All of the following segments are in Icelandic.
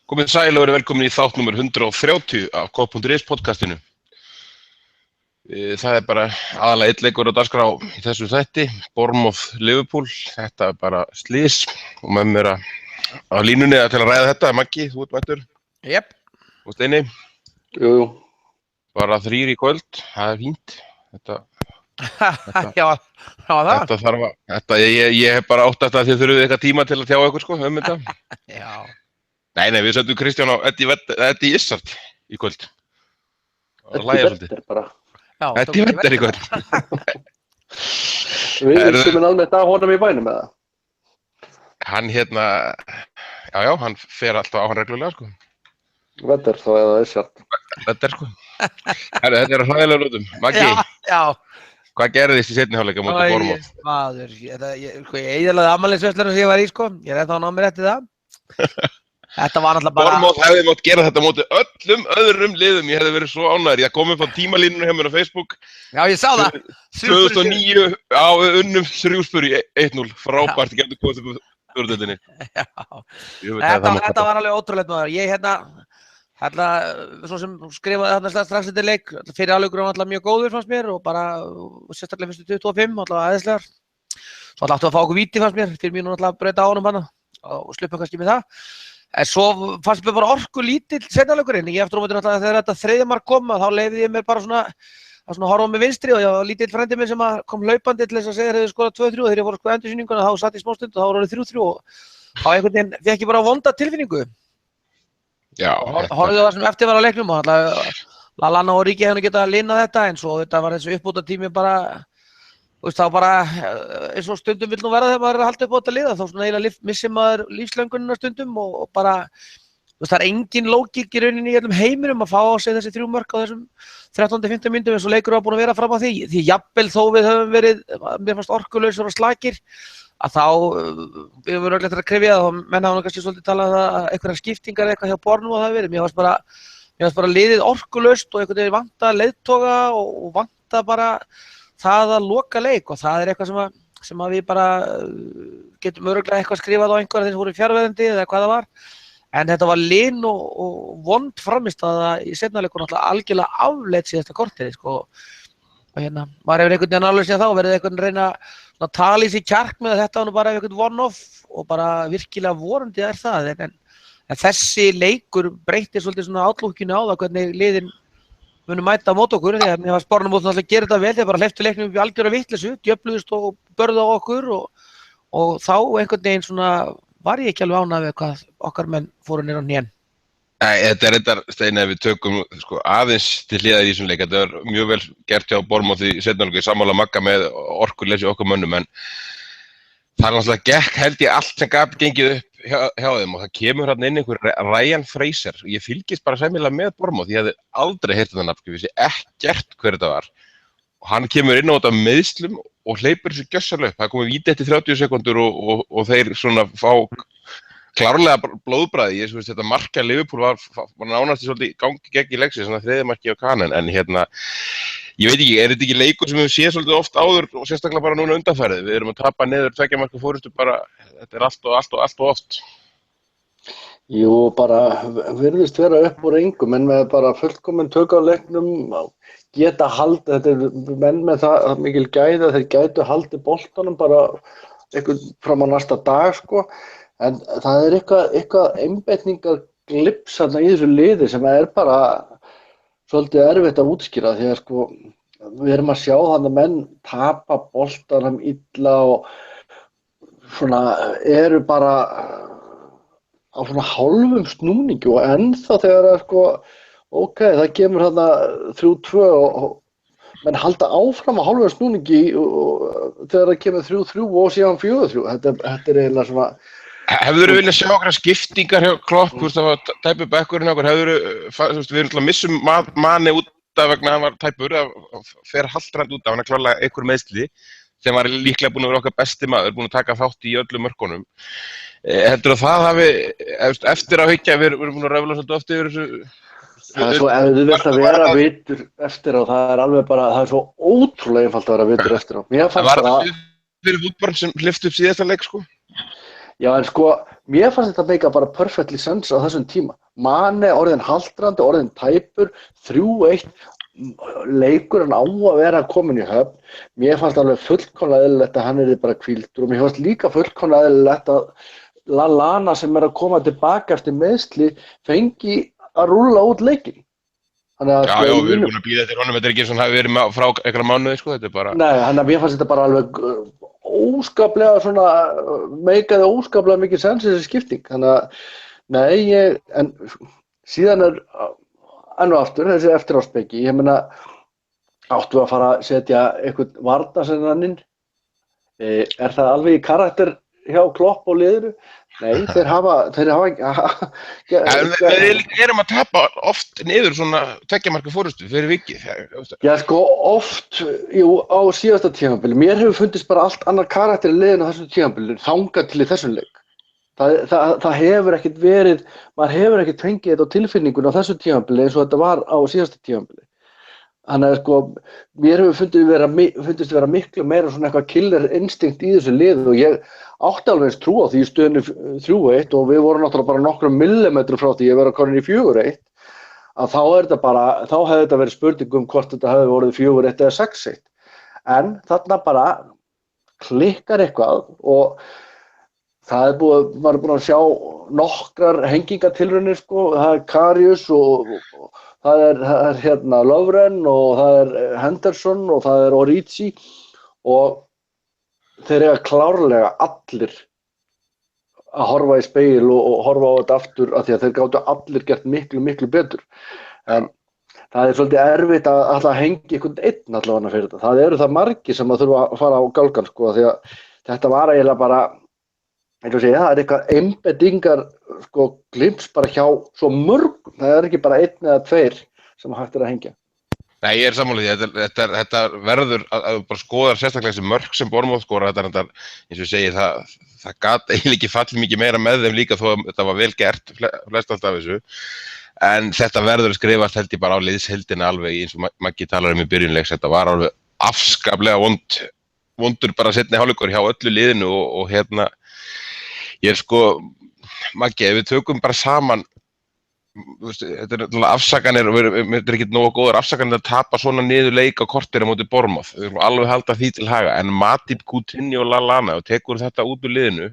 Komið sæl og verið velkomin í þátt númer 130 af K.is podcastinu. Það bara aðalega einn leikur á dagskrá í þessu þætti, Bournemouth Liverpool. Þetta bara slys og með mér á línunni til að ræða þetta. Maggi, þú ert mættur? Jep. Og Steini? Jú. Bara 3 í kvöld, það fínt. Já, það. Ég hef bara óttast að þið þurfið eitthvað tíma til að tjá ykkur sko, þetta. Já. Nei, við settum Kristján á Eddie Izzard í kvöld. Eddie Vedder bara. Já, Eddie Vedder í kvöld. Við sem almennt að honum í bænum með það. Hann já, hann fer alltaf á hann reglulega sko. Vedder þá eða Izzard. Vedder sko. Þetta er hræðilega rútum. Maggi, Já. hvað gerðist í seinni hálfleika móti Bournemouth? Maður, ég eyðilagði afmælisveissluna sem ég var í sko. Ég er ennþá að ná mér eftir það. Þetta var náttúrulega bara... Bournemouth hefði mátt gera þetta móti öllum öðrum liðum. Ég hefði verið svo ánægður. Ég kom upp á tímalínunum hjá mér á Facebook. Já, ég sá það. 2009 á unnum Shrewsbury 1-0. Frábært, ég getur komið upp úrdeildinni. Já. Þetta var alveg ótrúlegt maður. Ég svo sem skrifaði strax þetta leik. Fyrir áleikur var alltaf mjög góður fannst mér og bara sérstaklega fyrstu 25, alltaf aðeinslegar. Svo alltaf að fá okkur víti fannst mér. Fyrir mínu alltaf að breyta á honum hana og sluppum kannski með það. En svo fannst mér bara orku lítill seinnaleikurinn. Ég eftir náttúrulega þegar þetta þriðja mark kom þá leyfði ég mér bara svona horfa með vinstri og ég var lítill frændi minn sem kom hlaupandi til þess að segja þegar þið skorað 2-3 og þegar ég fór að skoða endursýninguna þá satt í smá stund og þá var orðið 3-3 og þá einhvern veginn fékk ég bara vonda tilfinningu. Já. Horfðu það sem eftir var á leiknum og Lallana og Ríki hefði getað að linna þetta en svo þetta var þessu uppbótartími bara þá bara eins og stundum vill nú vera þegar maður er að halda upp á þetta liða þá svona eiginlega missir maður lífslöngunina stundum og bara það er engin lógík í rauninni í öllum heiminum að fá á sig þessi 3 mörk á þessum 13-15 mínútum eins og leikur var búin að vera fram á því jafnvel þó við höfum verið mér fannst orkulausar og slakir að þá við höfum örugglega að krefja það og menn hafa kannski svolítið talað að einhverjar skiptingar eitthvað hjá Bournemouth það hafi verið mér fannst bara liðið orkulaust og einhvern veginn vanta leiðtoga og vanta bara það að loka leik og það er eitthvað sem að við bara getum örugglega eitthvað skrifað á einhverja þeir sem voru fjarverandi eða hvað það var en þetta var lin og vond frammistaða í seinna leikur náttúrulega algjörlega afleitt síðasta korterið sko og maður hefur einhvern veginn alveg séð þá verið einhvern reyna að tala í sig kjark með að þetta var nú bara einhvern one-off og bara virkilega vorandi er það en þessi leikur breytir svolítið svona átlúkinu á það hvernig liðin munum mæta á móti okkur því að mér fannst Bournemouth náttúrulega gera þetta vel þegar bara hleyptu leiknum upp í algjöra vitleysu, djöfluðust og börðu á okkur og þá einhvern veginn svona var ég ekki alveg ánægður með hvað okkar menn fóru niður á hnén. Nei, þetta er reyndar Steini að við tökum sko aðeins til hliðar í þessum leik. Þetta var mjög vel gert hjá Bournemouth í seinni hálfleik, sammála Magga með orkuleysi okkar mönnum en það er náttúrulega gekk held ég allt sem gat gengið upp hjá þeim og það kemur hérna inn einhver Ryan Fraser. Ég fylgist bara sæmilega með Bournemouth, ég hefði aldrei heyrt þetta nafn, ég vissi ekkert hver þetta var. Og hann kemur inn á þetta meðslum og hleypur þessu gjössalega upp. Það komið víti eftir 30 sekúndur og þeir svona fá klárlega blóðbragði. Ég veist þetta marka Liverpool var nánast svolítið gangi gegn í leiksi, svona þriðja marki á Kanen en ég veit ekki, þetta ekki leikur sem við séð svolítið oft áður og sérstaklega bara núna undanfarið. Við erum að tapa niður 2 marka fórustu bara, þetta er allt og oft. Jú, bara virðist vera upp úr engum en með bara fullkomin tök á leiknum geta haldið, þetta er menn með það mikil gæði að þeir gætu haldið boltanum bara eitthvað fram á næsta dag sko en það er eitthvað einbeitingar glips þarna í þessu liði sem er bara svolítið erfitt að útskýra því að sko við erum að sjá þannig að menn tapa boltanum illa og svona eru bara á svona hálfum snúningi og ennþá þegar það sko það kemur þarna 3-2 og menn halda áfram á hálfum snúningi og þegar það kemur 3-3 og síðan 4-3 þetta er eiginlega svona Hefðirðu viljað sjá okkar skiptingar hjá Klopp, það var tæpur bekkurinn okkur, við erum missum manni út af vegna hann var tæpur, fer haldrand út af, hann er klárlega einhver meiðsli sem var líklega búin að vera okkar besti maður, búin að taka þátt í öllum mörkunum. Heldur það hafi, eftir að hyggja, við erum búin að ræfla svolítið oft yfir þessu? Það er svo, ef þú vilt að vera vitur eftir á, það er alveg bara, það er svo ótrúlega einfalt að vera vitur eftir á. Það var það fyrir Woodburn sem hleypti upp síðasta leik, sko? Já, en sko, mér fannst þetta meika bara perfectly sense á þessum tíma. Mane orðin haltrandi, orðin tæpur, 3-1, leikurinn á að vera komin í höfn. Mér fannst alveg fullkomlega eðlilegt að hann yrði bara hvíldur og mér fannst líka fullkomlega eðlilegt að Lallana sem að koma tilbaka eftir meiðsli fengi að rúlla út leikinn. Já, við erum búin að bíða eftir honum, þetta ekki eins og hann hafi verið frá einhverja mánuði, sko, þetta bara... Nei, hann að mér fannst þetta bara alveg óskaplega svona, meikaði óskaplega mikið sens þessi skipting, þannig að, nei, en síðan enn og aftur, þessi eftiráspeki, ég meina, áttu að fara að setja eitthvað varnarsinnaninn, það alveg í karakter hjá Klopp og liðinu? Nei, þeir hafa Við erum að tapa oft niður svona 2 marka fórustu fyrir vikið. Já, sko, oft, á síðasta tímabili. Mér hefur fundist bara allt annar karakter í liðinu á þessum tímabili, þangað til í þessum leik. Það hefur ekkert verið, maður hefur ekkert fengið þetta á tilfinningun á þessum tímabili eins og þetta var á síðasta tímabili. Þannig að sko, mér hefur fundist vera miklu meira svona eitthvað killer instinct í þessu liðu og ég átti alveg eins trú á því í stöðunni 3-1 og við vorum náttúrulega bara nokkrum millimetrum frá því að vera komin í 4-1 að þá hefði þetta verið spurning hvort þetta hefði vorið 4-1 eða 6-1 en þarna bara klikkar eitthvað og maður er búin að sjá nokkrar hengingatilraunir sko, það er Karius og það er hérna Lovren og það er Henderson og það er Origi og þeir eiga klárlega allir að horfa í spegil og horfa á þetta aftur af því að þeir gátu allir gert miklu betur. En það er svolítið erfitt að alltaf hengi einhvern einn allavega fyrir þetta. Það eru það margir sem að þurfa að fara á gálgan sko því að þetta var eiginlega bara það er eitthvað einbeitingar sko glimps bara hjá svo mörgum. Það er ekki bara 1 eða 2 sem hægt að hengja. Nei, ég er sammála því. Þetta verður að bara skoða sérstaklega þessi mörk sem Bournemouth skora. Þetta eins og ég segi, það gat eiginlega ekki fallið mikið meira með þeim líka þó að þetta var vel gert, flest allt af þessu. En þetta verður að skrifast held ég bara á liðsheildina alveg eins og Maggi talar í byrjunleiks. Þetta var alveg afskaplega vondur bara seinni hálfleikur hjá öllu liðinu og hérna ég er sko, Maggi, ef við tökum bara saman þetta er afsakanir og þetta er ekki nógu góðar afsakanir að tapa svona niður leik á korteri á móti Bournemouth. Við erum alveg halda því til haga en Matip, Coutinho og Lallana og tekur þetta út úr liðinu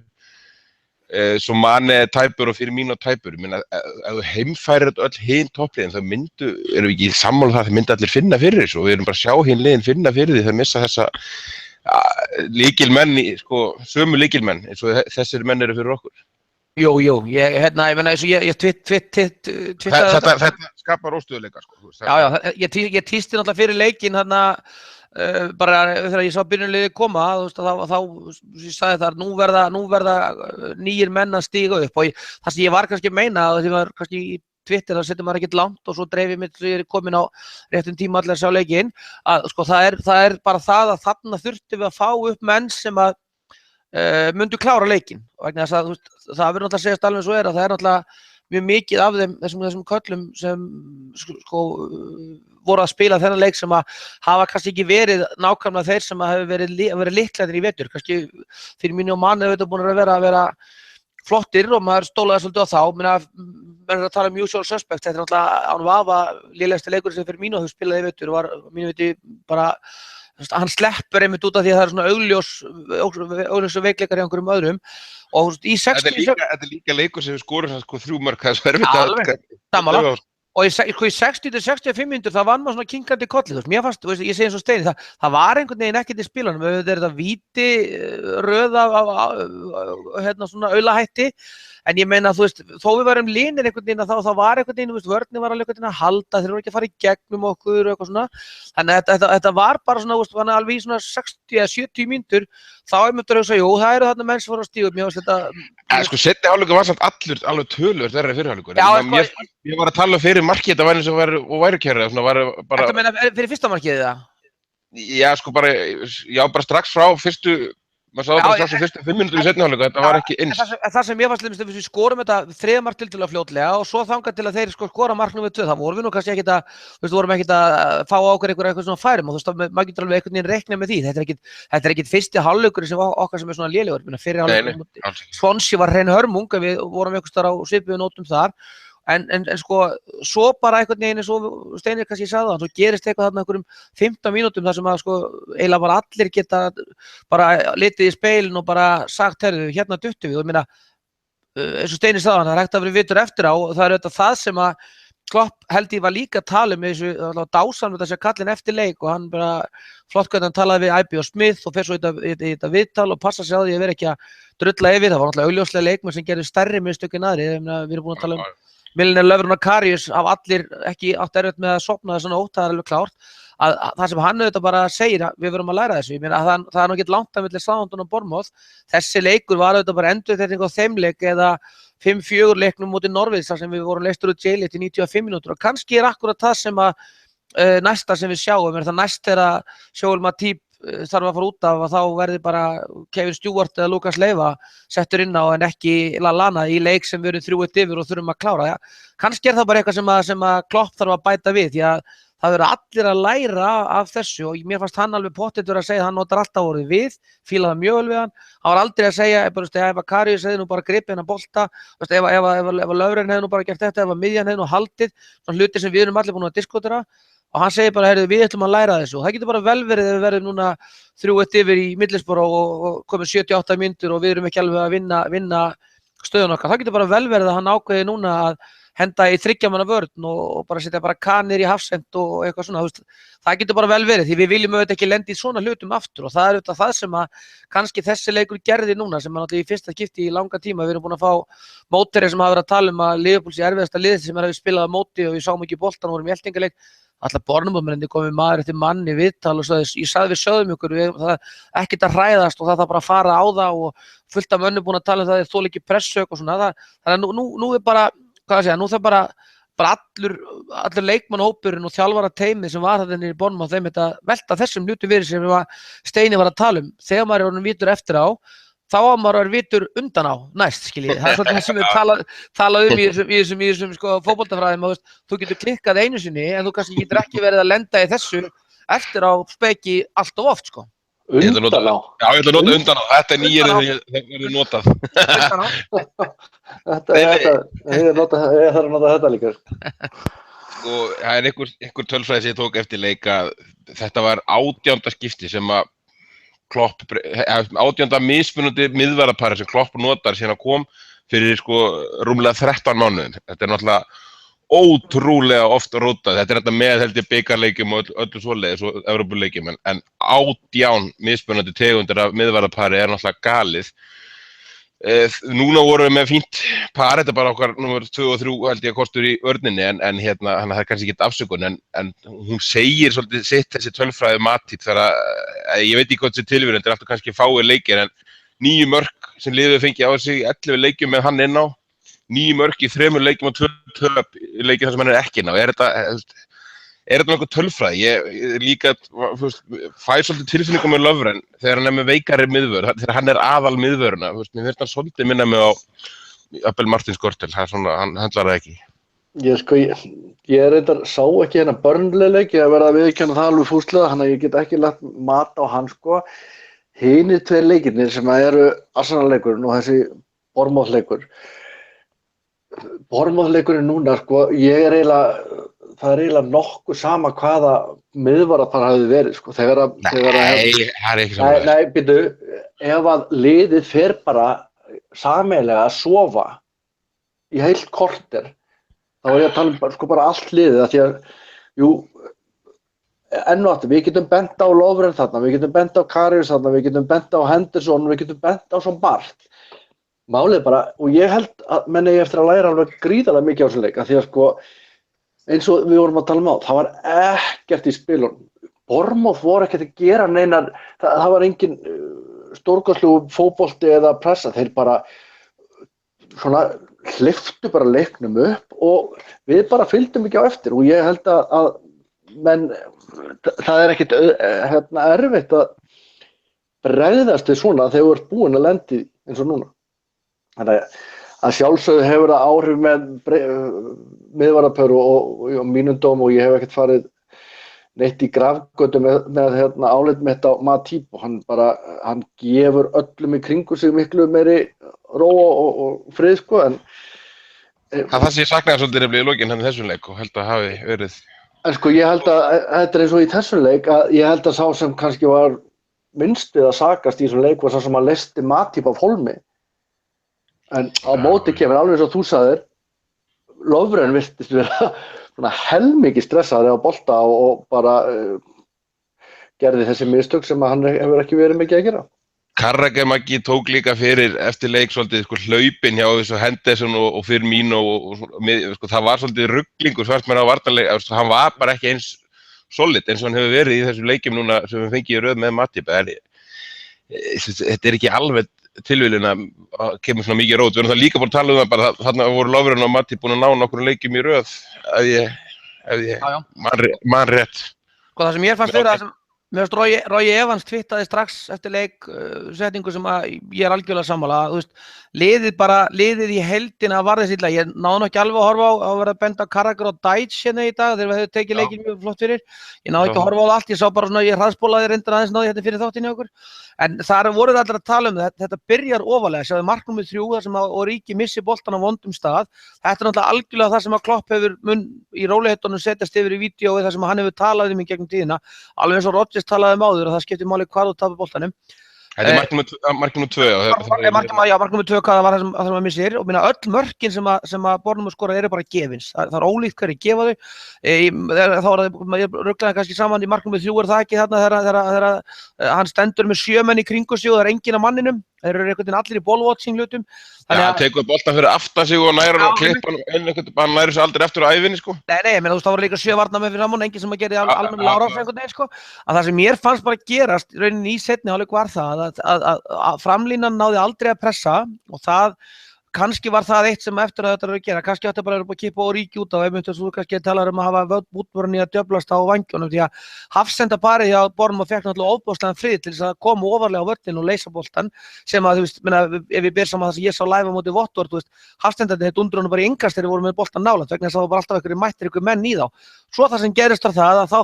svo Mane tæpur og Firmino tæpur. Ég meina, ef þú heimfærir þetta öll hin toppliðin þá erum við ekki sammála það þeir allir finna fyrir þessu og við erum bara að sjá hin liðin finna fyrir því þeir missa þessa lykilmenn sko, sömu lykilmenn eins og þessir menn eru fyrir okkur. Jú, ég meina eins og ég Þetta skapar óstöðuleika sko. Já, ég tísti náttúrulega fyrir leikinn þarna bara þegar ég sá byrjunarliðið koma þá ég sagði það nú verða nýjir menn að stíga upp og það sem ég var kannski að meina að því var kannski í Twitter það setur maður ekkert langt og svo dreif ég mig til ég er komin á réttum tíma allir að sjá leikinn að sko það er bara það að þarna þurftum við að fá upp menn sem að myndu klára leikinn vegna þess að það verður náttúrulega að segja alveg svo að það er náttúrulega mjög mikið af þeim þessum köllum sem sko voru að spila þennan leik sem að hafa kannski ekki verið nákvæmlega þeir sem að hafa verið líklegir í vetur kannski fyrir mínu og manni þetta búin að vera flottir og maður stólaði svolítið á þá menn er að tala usual suspects þetta er náttúrulega án vafa lélegasti leikur sem fyrir mínu og þau spilaði í vetur var mínu viti bara hann sleppur einmitt út af því að það er svona augljós veikleikar hjá einhverjum öðrum og í 60 Þetta er líka leikur sem við skorum sko 3 mörk það er erfitt og í 60-65 mínútur það var maður svona kinkandi kolli mér fannst, ég segi eins og Steini það var einhvern veginn ekkert í spilunum þetta er þetta víti röð af svona aulahætti en ég meina þó við varum linir einhvern veginn þá var einhvern veginn vörnin var alveg einhvern veginn að halda þeir voru ekki að fara í gegnum okkur og eitthvað svona þannig að þetta var bara svona alveg í svona 60-70 mínútur þá myndur að hugsa, jú, það eru þarna menn sem voru að stíga upp mér finnst þetta sko seinni hálfleikur var samt alveg töluvert verri en fyrri hálfleikur ég var að tala fyrir markið þetta væri eins og væri kjörið Þetta meina fyrir fyrsta markið það? Já, sko bara strax frá fyrstu maður sá það bara strax í fyrstu 5 mínútur í seinni hálfleik, þetta var ekki eins. Það sem ég fannst við skorum þetta 3 mark tiltölulega fljótlega og svo þangað til að þeir skora mark númer 2, þá vorum við nú kannski ekkert að vorum ekkert að fá á okkur eitthvað svona færum og maður getur alveg einhvern veginn reiknað með því. Þetta er ekkert fyrsti hálfleikur sem okkar sem er svona lélegur. Fyrri hálfleikur Swansea var hrein hörmung, við vorum einhvers staðar á svipuðum nótum þar. En sko, svo bara einhvern veginn eins og Steinir kannski sagði það, svo gerist eitthvað þarna einhverjum 15 mínútum þar sem að sko eiginlega bara allir geta bara litið í speilin og bara sagt, herðu, hérna duttum við og ég meina, eins og Steinir sagði það er hægt að vera vitur eftir á og það er auðvitað það sem að Klopp held ég var líka að tala með þessu dásan með þessi kallinn eftir leik og hann bara flott hvernig hann talaði við IB og Smith og fer svo í þetta viðtal og passa sig á því að vera ekki að drulla yfir, það var náttúrulega augljóslega leikmenn sem gerði stærri mistök en aðrir, við erum búin að tala Milner, Lovren og Karius af allir ekki átt erfitt með að sofna þessa nótt, það er alveg klárt að það sem hann auðvitað bara segir að við verum að læra þessu, ég meina að það er nú ekki langt að milli Southampton og Bournemouth, þessi leikur var auðvitað bara endurtekning á þeim leik eða 5-4 leiknum móti Norwich þar sem við vorum leystur út jail í 95 mínútur og kannski er akkurat það sem að næsta sem við sjáum, er það næst þegar Joel Matip þarf að fara út af að þá verði bara Kevin Stewart eða Lucas Leiva settur inn á en ekki Lallana í leik sem við erum 3-1 yfir og þurfum að klára. Ja. Kannski er það bara eitthvað sem að Klopp þarf að bæta við því að það verður allir að læra af þessu og mér fannst hann alveg pottitur að segja að hann notar alltaf orðið við, fílaði mjög vel við hann var aldrei að segja, ef Karius hefði nú bara gripið hennar bolta, ef Lovren hefði nú bara gert þetta, ef miðjan hefði nú haldið, svona hluti sem við erum allir búin að diskutera og hann segir bara, heyrðu, við ætlum að læra þessu og það getur bara vel verið ef við verðum núna 3-1 yfir í Middlesbrough og komum 78 mínútur og við erum ekki alveg að vinna stöðun okkar, það getur bara vel verið að hann ákveði núna að henda í 3 manna vörn og bara setja bara kanir í hafsend og eitthvað svona, það getur bara vel verið því við viljum auðvitað ekki lenda í svona hlutum aftur og það er auðvitað það sem að kannski þessi leikur gerði núna sem er náttúrulega í fyrsta skipti í langa tíma, við erum búin að fá mótherja sem hafa verið að tala um að Liverpool sé erfiðasta liðið sem hefur spilað á móti og við sáum ekki boltan og vorum í eltingaleik allar Bournemouth komið maður eftir mann í viðtal og ég sagði við sögðum ykkur það er ekkert að hræðast og það þarf bara að fara á það og fullt af mönnum búin að tala um það þó ekki pressök og svona þannig að nú er bara nú þarf bara allur leikmannhópurinn og þjálfara teimið sem var þarna í Bournemouth þeim þetta velta þessum hlutum fyrir sem Steini var að tala um þegar maður er orðinn vitur eftir á þá að maður er vitur undan á næst, skiljið. Það er svolítið það sem við talað í þessum sko, fótboltafræðum að þú getur klikkað einu sinni en þú kannski getur ekki verið að lenda í þessu eftir á speki allt of oft, sko. Undan á? Já, ég ætla að nota undan á. Þetta er nýjir þegar það verður notað. Ég þarf að nota þetta líka. Sko, það er einhver tölfræði sem ég tók eftir leika. Þetta var 18. skipti sem að Klopp, 18. mismunandi miðvarðarpari sem Klopp notar síðan að kom fyrir sko rúmlega 13 mánuðin. Þetta er náttúrulega ótrúlega oft rótað. Þetta er þetta með held ég bikarleikjum og öllu svoleiðis og Evrópuleikjum en 18 mismunandi tegundir af miðvarðarpari er náttúrulega galið. Núna vorum við með fínt par, þetta er bara okkar númer 2 og 3 held ég að kostur í vörninni en hérna það er kannski ekki afsökun en hún segir svolítið sitt þessi tölfræði Matip þegar að ég veit ekki hvað þessi tilvíðan, þetta er alltaf kannski fáir leikir en 9 mörk sem liðið fengið á sig 11 leikjum með hann inn á 9 mörk í 3 leikjum og 2 töp í leikjum þar sem hann er ekki inn á er þetta eitthvað tölfræði? Ég líka fæ svolítið tilfinningum með Lovren þegar hann er með veikari miðvörð, þegar hann er aðal miðvörðuna, mér finnst hann svolítið minna mig á Abel Martins Gortel, hann handlar það ekki. Ég reyndar sá ekki hérna Burnley-leik, ég verða að viðurkenna það alveg fúslega, þannig að ég get ekki lagt mat á hann sko. Hinir 2 leikirnir sem eru Arsenal-leikurinn og þessi Bournemouth-leikur. Bournemouth-leikurinn núna sko, það er eiginlega nokkuð sama hvaða miðvarðarpar hafi verið sko. Nei, það er ekki saman. Nei, býtu, ef að liðið fer bara sameiginlega að sofa í heilt korter, þá er ég að tala um sko bara allt liðið, af því að, jú, enn og aftur, við getum bent á Lovren þarna, við getum bent á Karius þarna, við getum bent á Henderson, við getum bent á svo margt. Málið bara, og ég held að menn eigi eftir að læra alveg gríðarlega mikið á þessum leik, af því að sko, eins og við vorum að tala um á, það var ekkert í spilunum. Bournemouth voru ekkert að gera neinar, það var engin stórkostlegur fótbolti eða pressa, þeir bara svona hleyptu bara leiknum upp og við bara fylgdum ekki á eftir og ég held að menn, það er ekkert erfitt að bregðast við svona þegar þú ert búin að lendi eins og núna. Þannig að sjálfsögðu hefur það áhrif með miðvarðarpör og mínum dóm og ég hef ekkert farið neitt í grafgötu með álit mitt á Matip og hann gefur öllum í kringu sig miklu meiri ró og frið sko en Það sem ég saknaði svolítið nefnilega í lokin hann í þessum leik og held að hafi verið En sko ég held að þetta eins og í þessum leik að ég held að sá sem kannski var minnst við að sakast í þessum leik var sá sem að leysti Matip af hólmi en á móti kemur alveg eins og þú sagðir Lovren virtist vera svona helmikið stressaður á bolta og bara gerði þessi mistök sem hann hefur ekki verið mikið að gera. Carragher tók líka fyrir eftir leik svolítið sko, hlaupin hjá þessu Henderson og Firmino og sko, það var svolítið rugglingur svart með á varnarleik, hann var bara ekki eins solid eins og hann hefur verið í þessum leikjum núna sem við fengið í röð með Matip. Þetta ekki alveg tilviljun að kemur svona mikið rót. Við erum það líka búin að tala það bara þarna voru Lovren og Matip búin að ná nokkur leikjum í röð ef ég man rétt. Sko það sem ég fannst fyrir það sem mér finnst Roy Evans twittaði strax eftir leik setningu sem að ég algjörlega sammála, þú veist, liðið í heildina var þess illa, ég náði ekki alveg að horfa á að vera að benda Carragher og Dyche hérna í dag þegar við hefum tekið leikinn mjög flott fyrir, ég náði ekki að horfa á allt, ég sá bara svona, ég hraðspólaði reyndar aðeins náði hérna fyrir þáttinn hjá okkur, en þar voruð allir að tala um þetta byrjar ofarlega, sjáðu mark númer 3 þar sem að Origi missi boltan á vondum stað, þetta náttúrulega algjörlega það sem að Klopp hefur í rólegheitunum setjast yfir í vídeói þar sem hann hefur talað um í gegnum tíðina, alveg eins og Rodgers talaði um áður að það skiptir máli hvar þú tapar boltanum. Þetta mark númer 2. Mark númer 2 hvað það var það sem að missir og minna öll mörkin sem að Bournemouth skora eru bara gefins. Það er ólíkt hverju gefa þau. Þá var það ruglaði kannski saman í mark númer 3 það ekki þarna þegar hann stendur með 7 menn í kringu sig og það er enginn af manninum. Þeir eru einhvern veginn allir í ball-watching hlutum. Hann tekur boltan fyrir aftan sig og næra og klippan hann næri sig aldrei eftir á ævinni sko. Nei, ég meina þú veist það voru líka 7 varnarmenn fyrir saman, enginn sem að gera almennilega árás einhvern veginn sko. Að það sem mér fannst bara gerast rauninni í seinni hálfleik var það að framlínan náði aldrei að pressa og það kannski var það eitt sem eftir að þetta er að gera, kannski átti bara að vera að kippa Origi út á einmitt og svo kannski talar að hafa útvorunni að djöflast á vængjónum því að hafsendaparið hjá Bournemouth fékk náttúrulega ofboðslegan frið til þess að koma ofarlega á völlinn og leysa boltann sem að þú veist, ef ég ber saman það sem ég sá live á móti Watford, þú veist, hafsendarnir þetta undrunum bara í engasteri voru með boltan nálægt vegna þess að það var bara alltaf einhverjir menn í þá. Svo það sem gerist var það að þá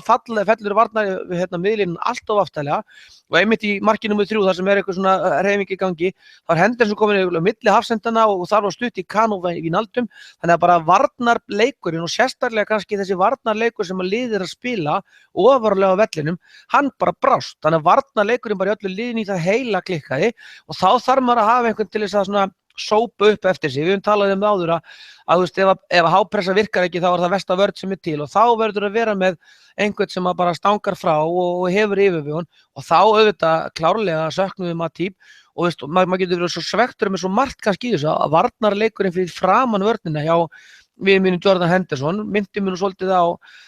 fellur varnar miðlínan allt of aftarlega og einmitt í marki númer 3 þar sem er eitthvað svona hreyfing í gangi, þá er Henderson komin yfir milli hafsendana og þar var stutt í Kanu í naldum, þannig að bara varnarleikurinn og sérstaklega kannski þessi varnarleikur sem að liðir að spila ofarlega á vellinum, hann bara brást, þannig að varnarleikurinn bara í öllu liðin í það heila klikkaði og þá þarf maður að hafa einhvern til þess að svona sópa upp eftir sig, við höfum talað um áður að þú veist, ef hápressa virkar ekki þá er það versta vörn sem er til og þá verður að vera með einhvern sem að bara stangar frá og hefur yfirvegun og þá auðvitað klárlega söknum við Matip og veist, maður getur verið svo svektur með svo margt kannski í þessu að varnarleikurinn fyrir framan vörnina hjá við mínum Jordan Henderson, myndi mér nú svolítið á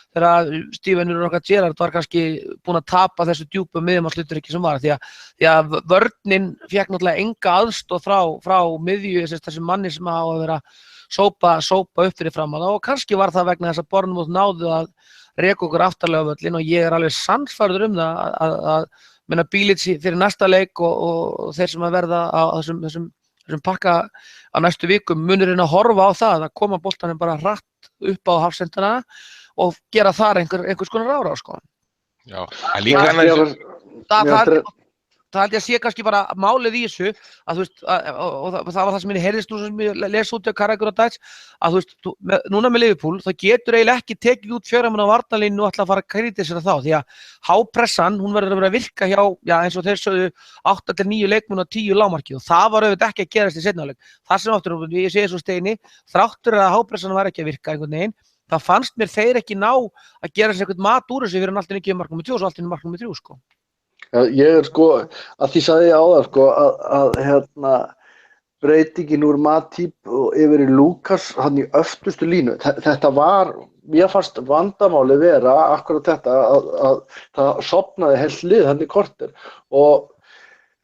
þegar Steven Gerrard var kannski búinn að tapa þessu djúpu miðjumannshlutverki sem var því að vörnin fékk náttúrulega enga aðstoð frá miðju þessi manni sem á að vera sópa upp fyrir framan og kannski var það vegna þess að Bournemouth náðu að reka okkur aftarlega á völlin og ég er alveg sannfærður það að menna Bilic fyrir næsta leik og þeir sem að verða á þessum pakka á næstu vikum munir að horfa á það að koma boltanum bara hratt upp á hafsendana og gera þar einhvers konar árás sko. Já, en líka það held ég að sé kannski bara málið í þessu að þú veist, og það var það sem ég heyrðist nú sem ég les út af Carragher og Dyche að þú veist, núna með Liverpool þá getur eiginlega ekki tekið út 4 manna á varnarlínu og ætla að fara að kritisera þá því að hápressan, hún verður að vera að virka hjá, já eins og þeir sögðu 8-9 leikmenn og 10 lágmarki og það var auðvitað ekki að gerast í seinni hálfleik. Það sem áttur, ég segi svo Steini, þráttur að hápressan var ekki að virka einhvern veginn, það fannst mér þeir ekki ná að gera sér eitthvað mat úr þessu fyrir en allt inn ekki mark númer 2 og svo allt inn mark númer 3 sko. Já, ég sko, að því sagði ég áðan sko, að breytingin úr Matip og yfir í Lucas hann í öftustu línu, þetta var, mér fannst vandamáli vera akkurat þetta að það sofnaði heilt lið hann í korter og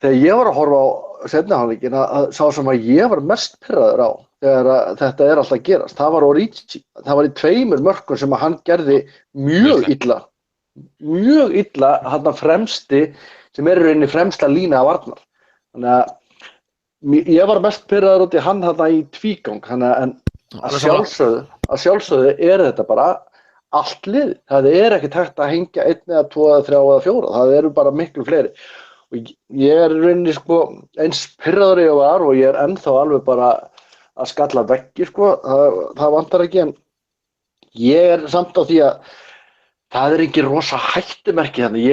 þegar ég var að horfa á seinni hálfleikinn að sá sem að ég var mest pirraður á þegar þetta er alltaf að gerast, það var Origi, það var í 2 mörkum sem að hann gerði mjög illa hann fremsti sem eru inn í fremsta lína af varnar. Þannig að ég var mest pirraður út í hann þarna í tvígang, þannig að sjálfsögðu þetta bara allt lið. Það ekkert hægt að hengja 1 eða 2 eða 3 eða 4, það eru bara miklu fleiri. Og ég í rauninni sko eins pirraður ég var og ég ennþá alveg bara að skalla veggi sko, það vantar ekki, en ég samt á því að það ekki rosa hættumerki þannig.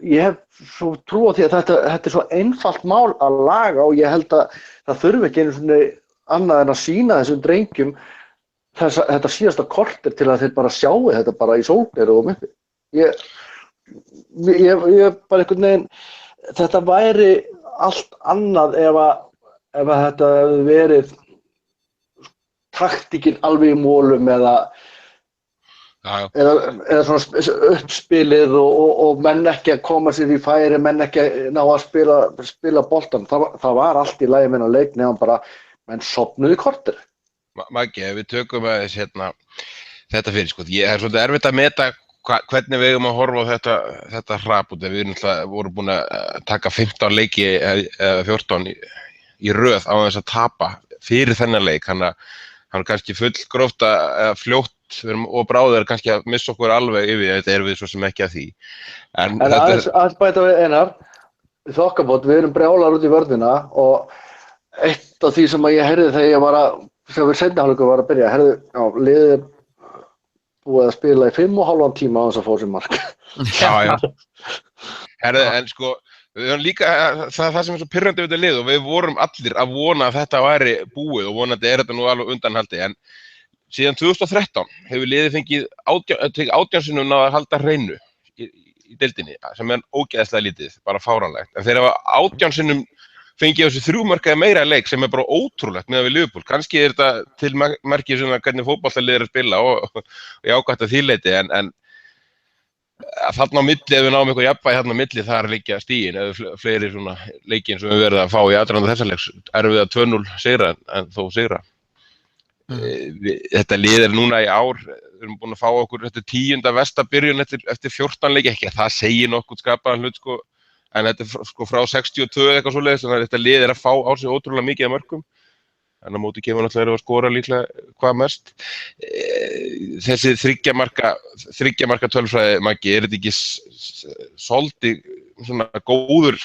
Ég hef svo trú á því að þetta svo einfalt mál að laga og ég held að það þurfi ekki einu svona annað en að sýna þessum drengjum þetta síðasta korter til að þeir bara sjáu þetta bara í sólgleru og uppi. Ég bara einhvern veginn, þetta væri allt annað ef þetta hefði verið taktíkin alveg í mólum eða svona uppspilið og menn ekki að koma sér í færi, menn ekki að ná að spila boltan. Það var allt í lagi með leik nefnum bara menn sofnuðu korter. Maggi, ef við tökum aðeins þetta fyrir, sko, ég svolítið erfitt að meta hvernig við eigum að horfa á þetta hrap út. Við vorum búin að taka 15 leiki eða 14 í röð á þess að tapa fyrir þennan leik, hann er kannski fullgróft eða fljótt og bráður kannski að missa okkur alveg yfir, þetta við svo sem ekki að því. En aðeins bæta við Einar, í þokkabót, við erum brjálar út í vörðina og eitt af því sem ég heyrði þegar þegar við seinni hálfleikur var að byrja, liðið búið að spila í 5,5 tíma á þess að fá sér mark. Já. En sko, við höfum líka það sem svo pirrandi við þetta lið og við vorum allir að vona að þetta væri búið og vonandi þetta nú alveg undanhaldi, en síðan 2013 hefur liðið fengið 18 sinnum náð að halda hreinu í deildinni, sem ógeðslega lítið, bara fáránlegt. En þeir hafa 18 sinnum fengið á þessu 3 mörk eða meira leik sem bara ótrúlegt með við Liverpool. Kannski þetta til merkið svona hvernig fótboltalið að spila og ég ágætt að því leyti, en þarna á milli, ef við náum eitthvað jafnvægi þarna á milli, þar liggja stigin, eða fleiri svona leikin sem við verðum að fá í aðdraganda þessa leiks, við að 2-0 sigra en þó sigra. Þetta lið núna í ár, við erum búin að fá okkur þetta 10. versta byrjun eftir 14 leiki, ekki að það segir nokkuð skapaðan hlut sko, en þetta sko frá 62 eða eitthvað svoleiðis, þannig að þetta lið að fá á sig ótrúlega mikið af mörkum, en á móti kemur náttúrulega að skora líklega hvað mest. Þessi þriggja marka tölfræði, Maggi, þetta ekki svolítið svona góður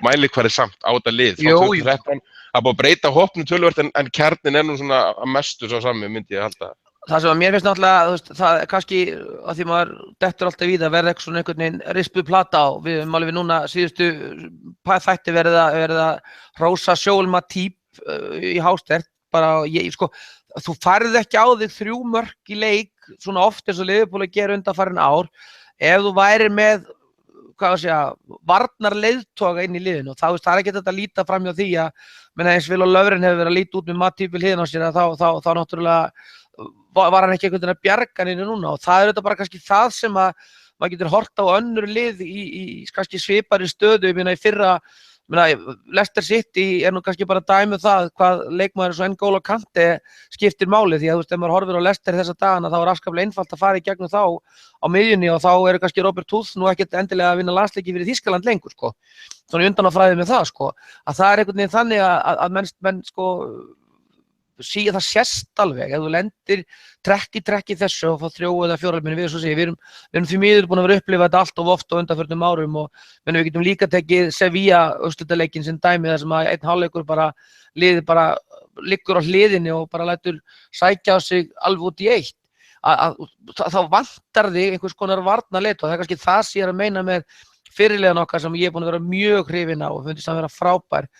mælikvarði samt á þetta lið frá 2013? Það búið að breyta hópnum töluvert, en kjarnin nú svona að mestu svo sami, myndi ég halda. Það sem að mér finnst náttúrulega, það kannski að því maður dettur alltaf í það verða eitthvað svona einhvern veginn rispuð plata á. Við höfum alveg núna síðustu þætti verið að hrósa Joel Matip í hástert. Bara, sko, þú færð ekki á þig 3 mörk í leik svona oft eins og Liverpool að gera undanfarin ár ef þú væri með varnarleiðtoga inn í liðinu. Það er ekki þetta að líta fram hjá því að eins Will og Löfren hefur verið að líta út með Matip við hliðina á sér að þá náttúrulega var hann ekki einhvern veginn að bjarga henni núna og það þetta bara kannski það sem að maður getur hort á önnur lið í kannski svipari stöðu í fyrra. Leicester City nú kannski bara dæmi það hvað leikmaður eins og N'Golo Kante skiptir máli því að ef maður horfir á Leicester þessa dagana þá afskaplega einfalt að fara í gegnum þá á miðjunni og þá kannski Robert Huth nú ekkert endilega að vinna landsleiki fyrir Þýskaland lengur sko. Svona undan á fræði með það sko. Að það einhvern veginn þannig að menn sko það sést alveg ef þú lendir trekk í þessu og fá 3 eða 4 við erum því miður búin að vera að upplifa þetta allt of oft á undanförnum árum og við getum líka tekið Sevilla úrslitaleikin sem dæmi þar sem að einn hálfleikur bara liðið bara liggur á hliðinni og bara lætur sækja á sig alveg út í eitt. Þá vantar þig einhvers konar varnarleiðtoga og það kannski það sem ég að meina með fyrirliðan okkar sem ég búin að vera mjög hrifinn á og fundist að vera frábær.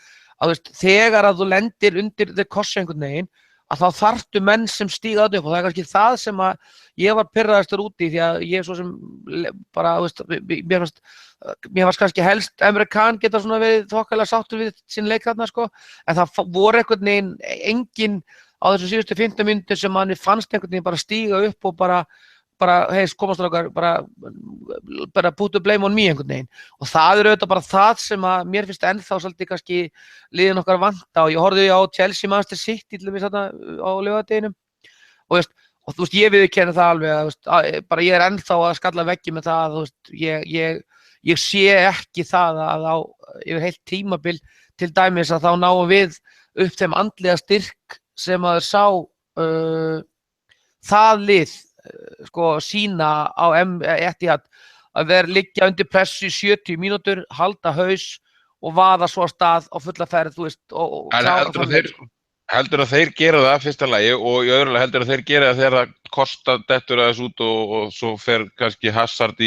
Þegar að þú lendir undir the kossi einhvern veginn að þá þarftu menn sem stíga þarna upp og það kannski það sem að ég var pirraðastur úti því að ég svo sem bara, mér fannst kannski helst Emre Can geta svona verið þokkalega sáttur við sín leik þarna sko, en það voru einhvern veginn engin á þessu síðustu 15 mínútur sem manni fannst einhvern veginn bara stíga upp og bara komast okkar bara put the blame on me einhvern veginn og það auðvitað bara það sem að mér finnst ennþá svolítið kannski liðin okkar vanta og ég horfði á Chelsea Manchester City til þess að á laugardeginum og þú veist ég viðurkenni það alveg að bara ég ennþá að skalla veggi með það ég ég sé ekki það að á yfir heilt tímabil til dæmis að þá náum við upp þeim andlega styrk sem að þeir sá það lið sko sína á Etihad að vera liggja undir pressu í 70 mínútur, halda haus og vaða svo af stað á fulla ferð, þú veist, og klára það. Heldur að þeir gera það fyrsta lagi og í öðru lagi heldur að þeir gera það þegar það kosta dettur aðeins út og svo fer kannski Hazard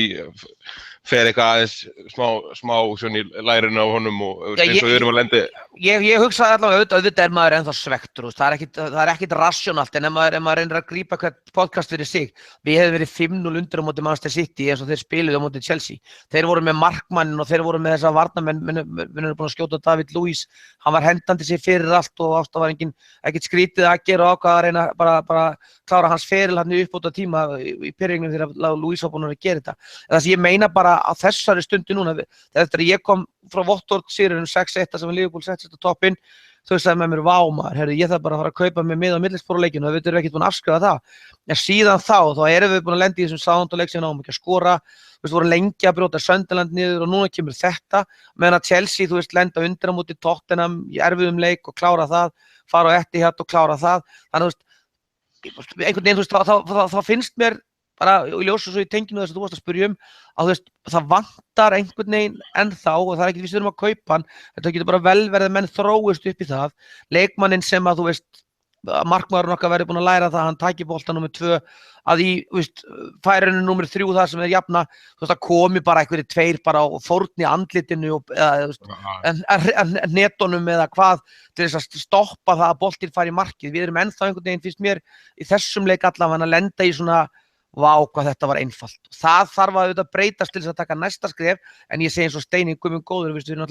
fer eitthvað aðeins smá svona í lærinu á honum og eins og við erum að lendi. Ég hugsaði allavega auðvitað maður ennþá svektur, það er ekkit rassjónalt en ef maður reynir að grípa hvert podcast fyrir sig. Við hefðum verið 5-0 undir á móti Manchester City eins og þeir spiluðu á móti Chelsea. Þeir voru með markmannin og þeir voru með þessa varnarmenn, við erum búin að skjóta David Luiz, hann var hendandi sig fyrir allt og ást var ekkit skrítið að gera og ákvað að reyna bara klára hans feril hann uppbóta tíma í byrjunum þegar Luiz var búin að gera þetta. Það sem ég meina bara á þessari stundu núna, eftir að ég kom frá Watford sigrinum 6-1 sem Liverpool settist á toppinn, þau sagði með mér, vá maður, herru, ég þarf bara að fara að kaupa mig með á millisporuleikinu og við erum ekkert búin að afskrifa það. En síðan þá erum við búin að lenda í þessum Southampton-leik sem náum ekki að skora, við vorum lengi að brjóta Sunderland niður og núna kemur þetta, meðan að Chelsea, þú veist, lenda undir á móti Tottenham í erfiðum leik og klára það, fara á Etihad og klára það. Þannig, þú veist, einhvern veginn, þú veist, þá finnst mér bara í ljósu svo í tenginu þess að þú varst að spyrja að þú veist, það vantar einhvern veginn ennþá og það er ekki við að kaupa hann, þetta getur bara vel verið að menn þróist upp í það, leikmanninn sem að þú veist, markmaðurinn okkar verið búin að læra það, hann tæki bolta númer 2 að í, þú veist, færinu númer 3 það sem jafna, þú veist, það komi bara einhverjir tveir bara og fórni andlitinu og, eða, þú veist, netunum eða hvað til þess að stoppa það að boltinn fari í markið, við erum ennþá einhvern veginn, finnst mér, í þessum leik allavega að lenda í svona vá, hvað þetta var einfalt. Það þarf að auðvitað breytast til þess að taka næsta skref, en ég segi eins og Steini guðmund góður, við erum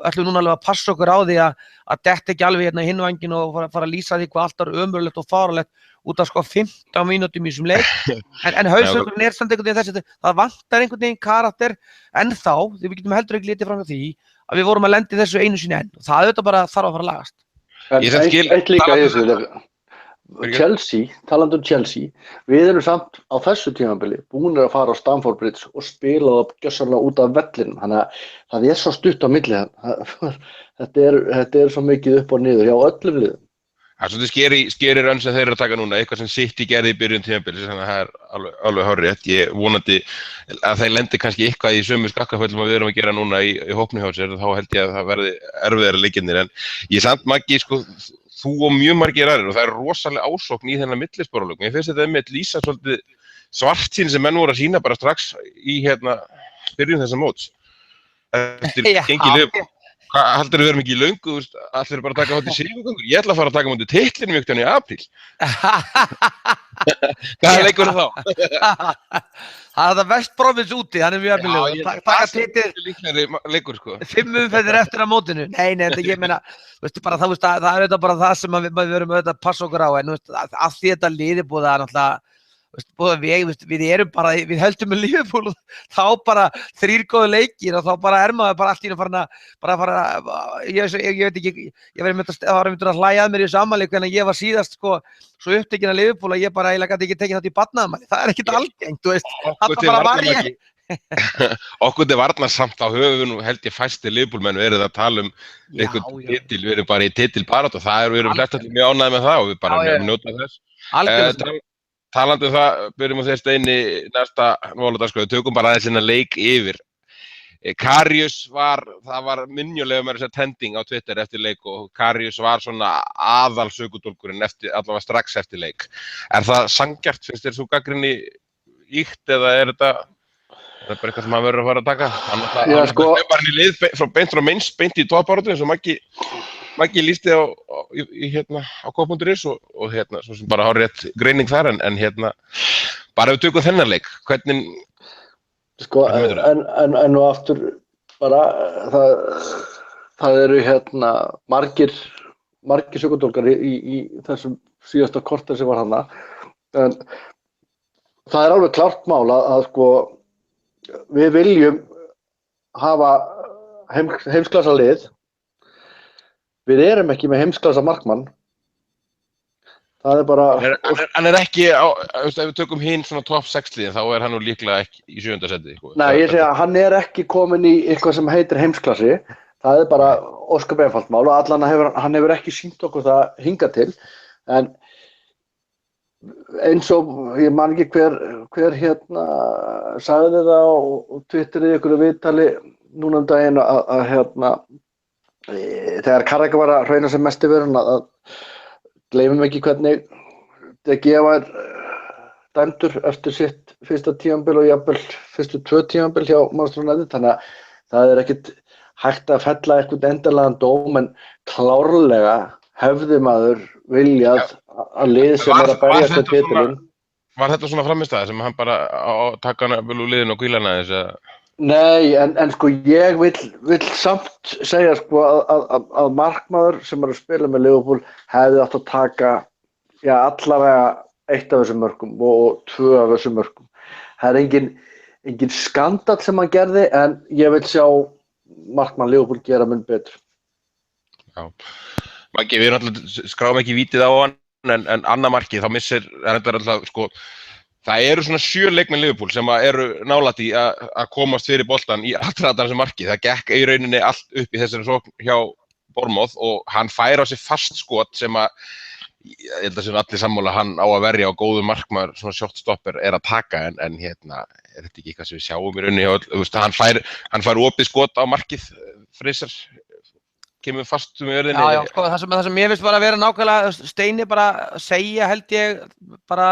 ætlum núna alveg að passa okkur á því að detta ekki alveg hérna í hinn vænginn og fara að lýsa því hvað allt er ömurlegt og fáralegt út af sko 15 mínútum í þessum leik. En hausverkurinn samt einhvern veginn þessi, það vantar einhvern veginn karakter ennþá, því við getum heldur ekki litið fram hjá því, að við vorum að lenda í þessu einu sinni enn. Og það auðvitað bara þarf að fara að lagast. Eitt líka í þessu, Chelsea, talandi Chelsea, við erum samt á þessu tímabili búinir að fara á Stamford Bridge og spila það gjörsamlega út af vellinum, þannig að það er svo stutt á milli, þetta er svo mikið upp og niður hjá öllum liðum. Það er svolítið skeri rönn sem þeir eru að taka núna, eitthvað sem City gerði í byrjun tímabili, þannig að það er alveg hárrétt. Ég vonandi að þeir lendi kannski eitthvað í sömu skakkaföllum að við erum að gera núna í hópnum hjá sér, þá held ég að það verði erfiðari leikirnir, en ég samt Maggi, sko, þú og mjög margir aðrir og það er rosalega ásókn í þennan millisporuleik. Mér finnst þetta einmitt lýsa svolítið svartsýn sem menn voru að sýna bara strax í byrjun þessa móts. Eftir gengi Liverpool. Hvað heldur við erum ekki í löngu, allir bara að taka hótt í sigurgöngur? Ég ætla að fara að taka móti titlinum ykkur í apríl. Hvað leikur þá? Það er það West Bromwich úti, hann er mjög efnilegur. Taka titil líklegri leikur, sko. 5 umferðir eftir að mótinu. Nei, ég meina, veistu bara, það er auðvitað bara það sem við verum auðvitað að passa okkur á, en að því þetta liði búið að náttúrulega, við erum bara, við höldum með Liverpool og þá bara 3 góðu leikir og þá bara maður bara allt í einu farin að ég veit ekki, ég var einmitt að hlæja að mér í þessu afmæli en ég var síðast sko svo upptekinn af Liverpool að ég bara eiginlega gat ekki tekið þátt í barnaafmæli, það er ekkert algengt, þú veist, það bara var ég. Okkur til varnar samt á höfum við nú held ég fæstir Liverpool-menn verið að tala einhvern titil, við erum bara í titilbaráttu og það við erum flest allir mjög ánægðir með það og við bara njóta þess. Talandi það, byrjum á þér Steini næsta máladagskrá, við tökum bara aðeins innan leik yfir. Karius það var minjulega með þess að tending á Twitter eftir leik og Karius var svona aðal sökudólkurinn allavega strax eftir leik. Er það sanngjarnt, finnst þér þú gagnrýni íkt eða er þetta bara eitthvað sem hann verður að fara að taka? Hann er bara í lið beint í toppáratu eins og Maggi lýsti á K.is og svo sem bara hárrétt greining þar en bara ef við tökum þennan leik, hvernig sko, en og aftur bara það eru margir sökudólkar í þessum síðasta korter sem var hana, en það er alveg klárt mál að sko við viljum hafa heimsklassa lið. Við erum ekki með heimsklassa markmann, Það er bara, Hann er ekki, ef við tökum hinn svona top 6 liðin, þá er hann nú líklega ekki í 7. seti. nei, ég segi að hann er ekki komin í eitthvað sem heitir heimsklassi. Það er bara ósköp einfalt mál og hann hefur ekki sýnt okkur það hingað til. En eins og, ég man ekki hver hérna sagði það á Twitter í einhverju viðtali núna daginn að hérna, þegar Carragher var að hrauna sem mest yfir hann að gleymum ekki hvernig De Gea var dæmdur eftir sitt fyrsta tímabil og jafnvel fyrstu 2 tímabil hjá Manchester United, þannig að það er ekkert hægt að fella eitthvað endanlegan dóm, en klárlega hefði maður viljað að lið sem að berjast með titilinn. Var þetta svona framistæða sem hann bara taka hana vel úr liðinu og kvíla hana þess? Nei, en sko ég vill samt segja sko að markmaður sem er að spila með Liverpool hefði átt að taka allavega 1 af þessum mörkum og 2 af þessum mörkum. Það er engin skandall sem hann gerði, en ég vil sjá markmann Liverpool gera mun betur. Já, Maggi, við skráum ekki vítið á hann, en annað markið, þá missir, sko, það eru svona 7 leikmenn Liverpool sem eru nálægt í að komast fyrir boltan í allra þessu marki. Það gekk í rauninni allt upp í þessari sókn hjá Bournemouth og hann fær á sig fast skot sem ég held að sem allir sammála hann á að verja á góðu markmaður, svona shortstopper er að taka, en hérna er þetta ekki eitthvað sem við sjáum í rauninni hjá öll, hann fær opið skot á markið, Fraser kemur fast í jörðinni. Já, sko, það sem ég finnst bara að vera nákvæmlega, Steini bara segja held ég bara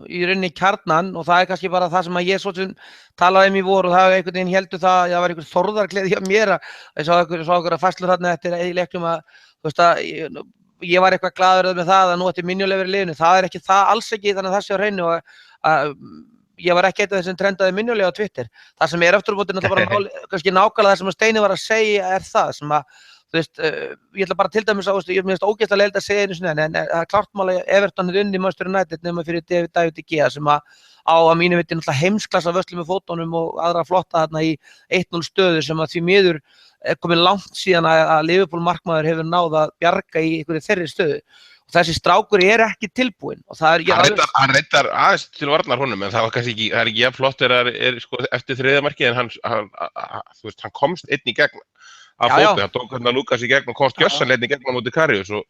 í rauninni kjarnan, og það er kannski bara það sem að ég svo sem talaði í vor og það einhvern veginn heldur það var einhver þorðargleði hjá mér að ég sá einhver að fæslu þarna eftir í leiknum að, þú veist að ég var eitthvað glaður með það að nú ætti Mignolet verið í liðinu. Það er ekki það, alls ekki, þannig að það sé á hreinu og ég var ekki eitt af þessum trendaði Mignolet á Twitter. Það sem er eftir á bótinu bara kannski nákvæmlega það sem að Steini var að segja er það sem að, þú veist, ég ætla bara til dæmis að, ég finnst ógeðslega leiðilegt að segja einu sinni, en það er klart mál að Everton er unni Manchester United nema fyrir David De Gea sem að mínu viti náttúrulega heimsklassa vörslu með fótunum og aðra flotta þarna í 1-0 stöðu sem að því miður er komin langt síðan að Liverpool markmaður hefur náð að bjarga í einhverju þeirri stöðu. Og þessi strákur er ekki tilbúinn og það er hann reyndar aðeins til varnar honum, en það var kannski ekki, það er ekki jafn flott er sko eftir 3. markið, en þú veist, hann komst einn í gegn af fóti, hann tók hérna Lucas í gegn og komst gjörsamlega einn í gegn á móti Karius og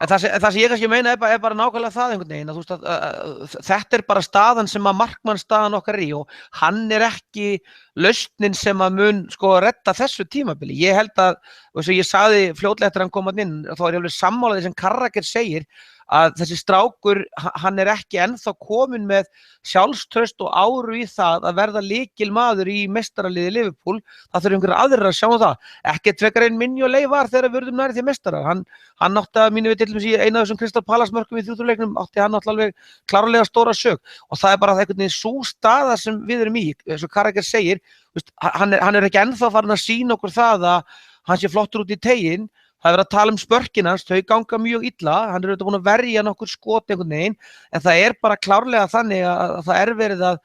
En það sem ég kannski meina er bara nákvæmlega það einhvern veginn, að þú veist að þetta er bara staðan sem að markmannsstaðan okkar er í og hann er ekki lausnin sem að mun sko redda þessu tímabili. Ég held að, eins og ég sagði fljótlega eftir að hann kom inn, þá er ég alveg sammála því sem Carragher segir, að þessi strákur, hann er ekki ennþá komin með sjálfstraust og áru í það að verða lykilmaður í meistaraliði Liverpool. Það þurfa einhverjir aðrir að sjá það. Ekkert frekar en Mignolet var þegar við urðum nærri því meistarar. Hann átti að mínu viti til dæmis í eina af þessum Crystal Palace mörkum í 3. leiknum átti hann alveg klárlega stóra sök. Og það er bara einhvern veginn sú staða sem við erum í, eins og Carragher segir, hann er ekki ennþá farin að sýna okkur það að hann sé flottur út í teginn. Það er verið að tala um spörkin hans, þau ganga mjög illa, hann er auðvitað búin að verja nokkur skot einhvern veginn, en það er bara klárlega þannig að það er verið að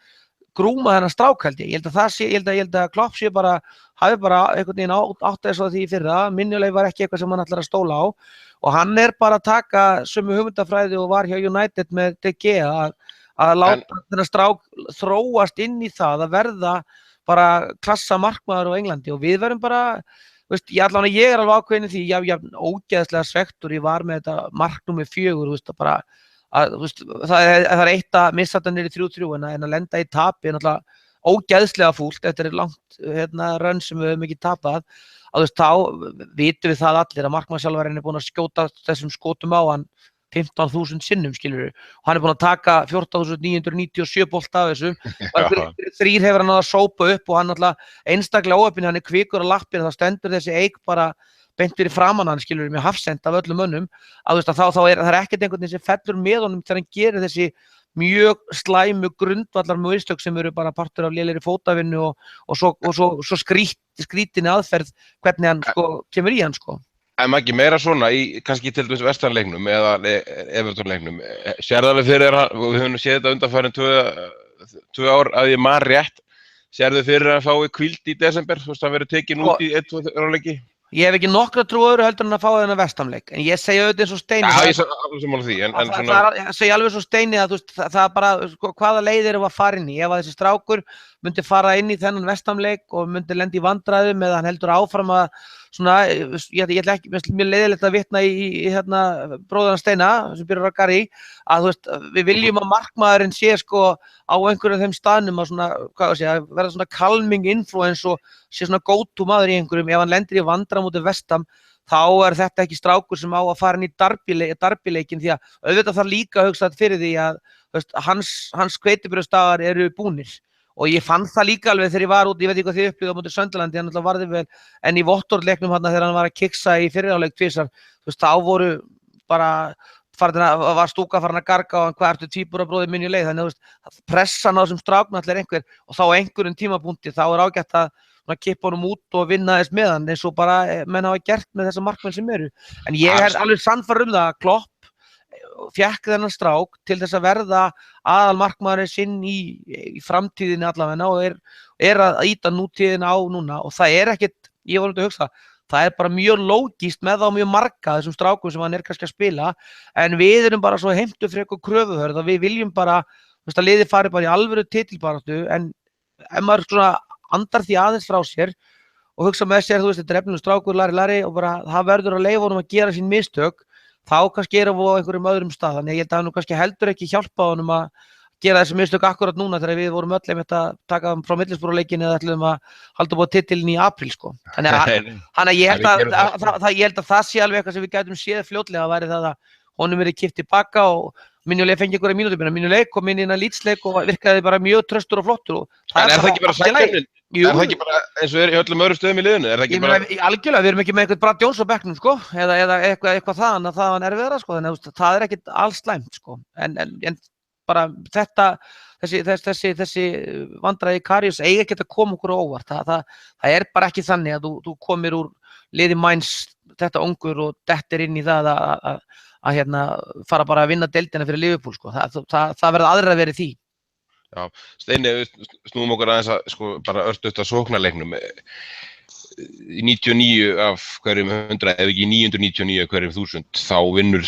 grúma þennan strák held ég. Ég held að Klopp sé bara, hafi bara einhvern veginn átt þess að því fyrra, Mignolet var ekki eitthvað sem hann ætlar að stóla á og hann er bara að taka sömu hugmyndafræði og var hjá United með De Gea að láta þennan strák þróast inn í það að verða bara klassa markmaður á Englandi og við verðum bara ég er alveg ákveðin í því, ógeðslega svektur, ég var með þetta mark númer 4, það er eitt að missa þetta niður í 3-3 en að lenda í tapi er náttúrulega ógeðslega fúlt, þetta er langt rönn sem við höfum ekki tapað, þá vitum við það allir að markmannsjálfarinn er búin að skjóta þessum skotum á hann 15.000 sinnum, skilur og hann er búin að taka 14.997 bolta af þessum, 3 hefur hann að sópa upp og hann alltaf einstaklega óöfni, hann er kvikur á lappinu, þá stendur þessi eik bara beint fyrir framan hann, skilur með hafsend af öllum mönnum, að þá er það ekkert einhvern veginn sem fellur með honum þegar hann gerir þessi mjög slæmu grundvallar mistök sem eru bara partur af lélegri fótavinnu og svo skrítinni aðferð hvernig hann kemur í hann En maður ekki meira svona í kannski til dæmis Vestan-leiknum eða Everton-leiknum. Sérðu alveg fyrir hann, og við höfum séð þetta undanfarin 2 ár að ég rétt, sérðu fyrir hann fái hvíld í desember, þú veist hann verið tekin út í 1-2 leiki? Ég hef ekki nokkra trú öðru heldur en að fá þennan vestamleik, en ég segi auðvitað eins og Steini. Já, ég alveg sammála því, en svona... Ég segi alveg eins og Steini að það er bara, sko, hvaða leið erum við að fara inn í? Ef að þessi strákur myndi fara inn í þennan vestamleik og myndi lenda í vandræðum eða hann heldur áfram að svona, ég ætla ekki, mér leiðilegt að vitna í hérna bróðurinn Steina sem byrjar að Garri, að þú veist, við viljum að markmaðurinn sé sko á einhverjum þeim staðnum að svona, hvað að segja, verða svona calming influence og sé svona go-to maður í einhverjum, ef hann lendir í vandræðum út af vestam, þá er þetta ekki strákur sem á að fara inn í derbyleikin því að auðvitað þarf líka að hugsa fyrir því að veist, hans hveitibrauðsdagar eru búnir og ég fann það líka alveg þegar ég var út, ég veit ekki hvað þið upplýði á móti Sönderlandi, hann alltaf varði vel en í Vottorleiknum hann þegar hann var að kiksa í fyrirháleik tvisar, þú veist, þá voru bara var stúka farin að garga og hvað ertu tvíburabróðir minn í leið, þannig að pressan á þessum stráknum allir einhver og þá á einhverjum tímapunkti þá er ágætt að kippa honum út og vinna þess með hann eins og bara menn hafa gert með þessa markmenn sem eru. En ég er alveg sannfærður það að Klopp fékk þennan strák til þess að verða aðalmarkmaðurinn sinn í framtíðinni allavega og er að ýta nútíðina á núna og það er ekkert, ég var að hugsa, það er bara mjög lógískt með þá mjög marga þessum strákum sem hann er kannski að spila en við erum bara svo heimtufrek og kröfuhörð að við viljum bara, þú veist að liðið fari bara í alvöru titilbaráttu en ef maður svona andar því aðeins frá sér og hugsa með sér, þú veist, þetta er efnilegur strákur, Larry og bara það verður að leyfa honum að gera sín mistök, þá kannski erum við á einhverjum öðrum stað, þannig ég held að hann kannski heldur ekki hjálpa honum að gera þessi mistök akkurat núna þegar við vorum öll einmitt að taka frá Middlesbrough-leikinni eða ætlum að halda búið titilin í apríl sko. Þannig að ég held að það sé alveg eitthvað sem við gætum séð fljótlega að væri það að honum verið kippt tilbaka og Mignolet fengi einhverja mínútur, Mignolet kom inn í þennan Leeds-leik og virkaði bara mjög tröstur og flottur og það er ekki bara sækjafnin? Er það ekki bara eins og er í öllum öðrum stöðum í liðinu? Er það ekki bara... Algjörlega, við erum ekki með eitthvað Brad Jones á bekknum sko, eða eitthvað þaðan að það var erfiðara sko, þannig að það er ekkit alls slæmt sko, en bara þetta, þessi vandræði Karius eiga ekki að koma okkur á óvart, það er bara ekki þannig að þú komir úr liði Mainz, þetta ungur og dettir inn í það að hérna fara bara að vinna deildina fyrir Liverpool sko, það verða aðrir að vera í því. Já, Steini, snúum okkur aðeins að sko bara örstuðt að sóknarleiknum í 99 af hverjum 100 ef ekki 999 hverjum 1000 þá vinnur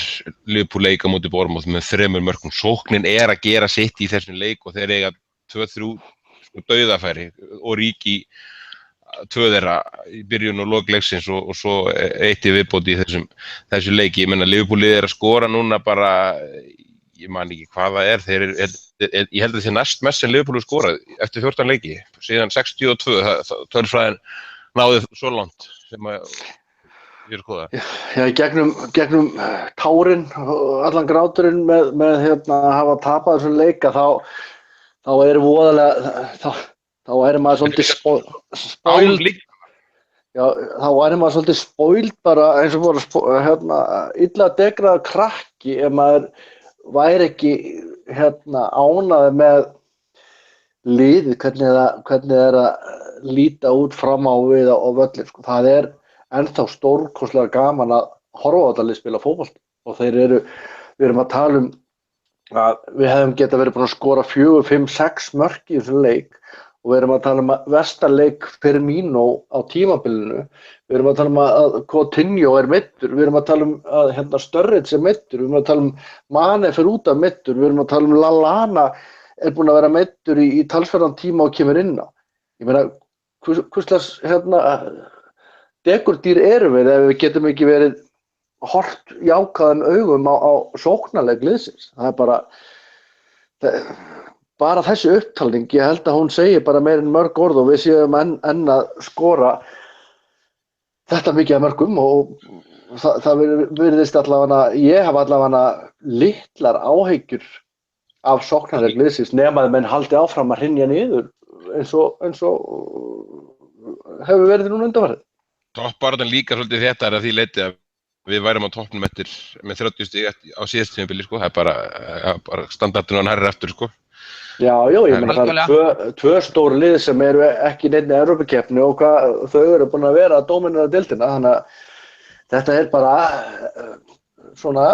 Liverpool leik á móti Bournemouth með 3 mörkum. Sóknin er að gera sitt í þessum leik og þeir eiga 2-3 sko dauðafæri og ríki 2 þeirra í byrjun og lok leiksins og svo eitt í viðbót í þessu leiki. Ég meina Liverpool er að skora núna bara ég man ekki hvað það er, ég held að það næst mest sem Liverpool skorað eftir 14 leiki, síðan 62, tölfræðin náði svo langt sem að ég skoða. Já, gegnum tárin og allan gráturinn með hérna að hafa tapað þessum leika þá er voðalega, þá er maður svolítið spoilt. Já, þá er maður svolítið spoilt bara eins og bara hérna illa degraður krakki ef maður væri ekki hérna ánægður með liðið, hvernig það er að líta út fram á við á völlin. Sko. Það er ennþá stórkostlega gaman að horfa á þetta lið spila fótbolta og við erum að tala að við hefðum getað verið búin að skora 4, 5, 6 mörk í þessum leik og við erum að tala að vestarleik Firmino á tímabilinu, við erum að tala að Coutinho er meiddur, við erum að tala að hérna Sturridge er meiddur, við erum að tala Mane fer út af meiddur, við erum að tala Lallana er búin að vera meiddur í talsverðan tíma og kemur inn á. Ég meina, hvurslags hérna degurdýr erum við ef við getum ekki verið hort jákvæðum augum á sóknarleik liðsins. Það er bara þessi upptalning, ég held að hún segir bara meir en mörg orð og við séum enn að skora þetta mikið af mörgum og það virðist allavega, ég hef allavega litlar áhyggjur af sóknarleik liðsins nema að menn haldi áfram að hrynja niður eins og hefur verið núna undanfarið. Toppbaráttan líka svolítið þetta er að því leyti að við værum á toppnum með 30 stig á síðast tímabili sko, það er bara standardinn hann herrir eftir sko. Já, ég meina það er 2 stór lið sem eru ekki neinni Evrópukeppni og þau eru búin að vera að dóminera deildina, þannig að þetta er bara svona,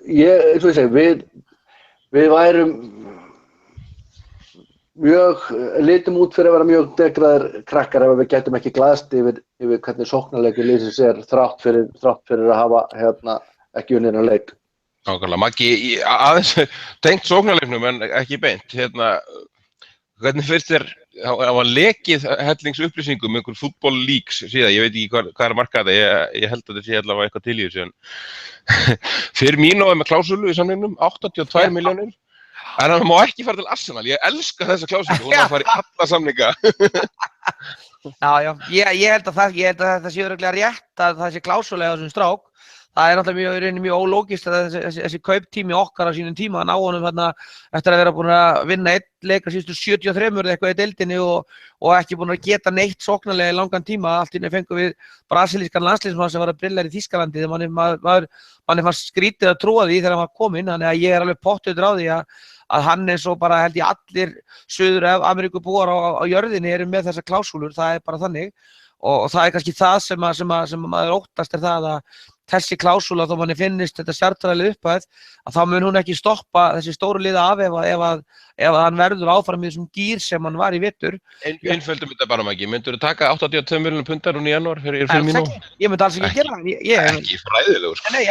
eins og ég segi, við værum litum út fyrir að vera mjög degraðir krakkar ef við gætum ekki glaðst yfir hvernig sóknarleikur liðsins þrátt fyrir að hafa ekki unnið þennan leik. Nákvæmlega, Maggi, aðeins tengt sóknarleiknum en ekki beint, hvernig finnst þér, það var lekið hellingsupplýsingum, einhver Football Leaks síðan, ég veit ekki hvað markað þetta, ég held að þetta sé allavega eitthvað til í þessu, en Firmino með klásulu í samningnum, 82 milljónir, en hann má ekki fara til Arsenal, ég elska þessa klásulu, hún má fara í alla samninga. Já, ég held að það sé örugglega rétt að það sé klásula á þessum strák. Það náttúrulega mjög ólógist að þessi kauptími okkar á sínum tíma að ná honum eftir að vera búin að vinna einn leik á síðustu 73 eða eitthvað í deildinni og ekki búin að geta neitt sóknarlega í langan tíma. Allt í einu fengum við brasilískan landsliðsmann sem var að brilla í Þýskalandi þegar manni fannst skrítið að trúa því þegar hann var kominn. Þannig að ég alveg pottþéttur á því að hann eins og bara held ég allir Suður-Ameríkubúar á jörðinni eru með þessar klásúlur, það bara þannig. Og það kannski það sem maður óttast það að þessi klásúla þó manni finnist þetta stjarnfræðileg upphæð að þá mun hún ekki stoppa þessi stóru liða af ef hann verður áfram í þessum gír sem hann var í vetur. Einföldum þetta bara Maggi, myndur þú taka 82 milljónir pundar í janúar fyrir Firmino? Ég myndi alls ekki gera það. Ekki fræðilegur. Nei,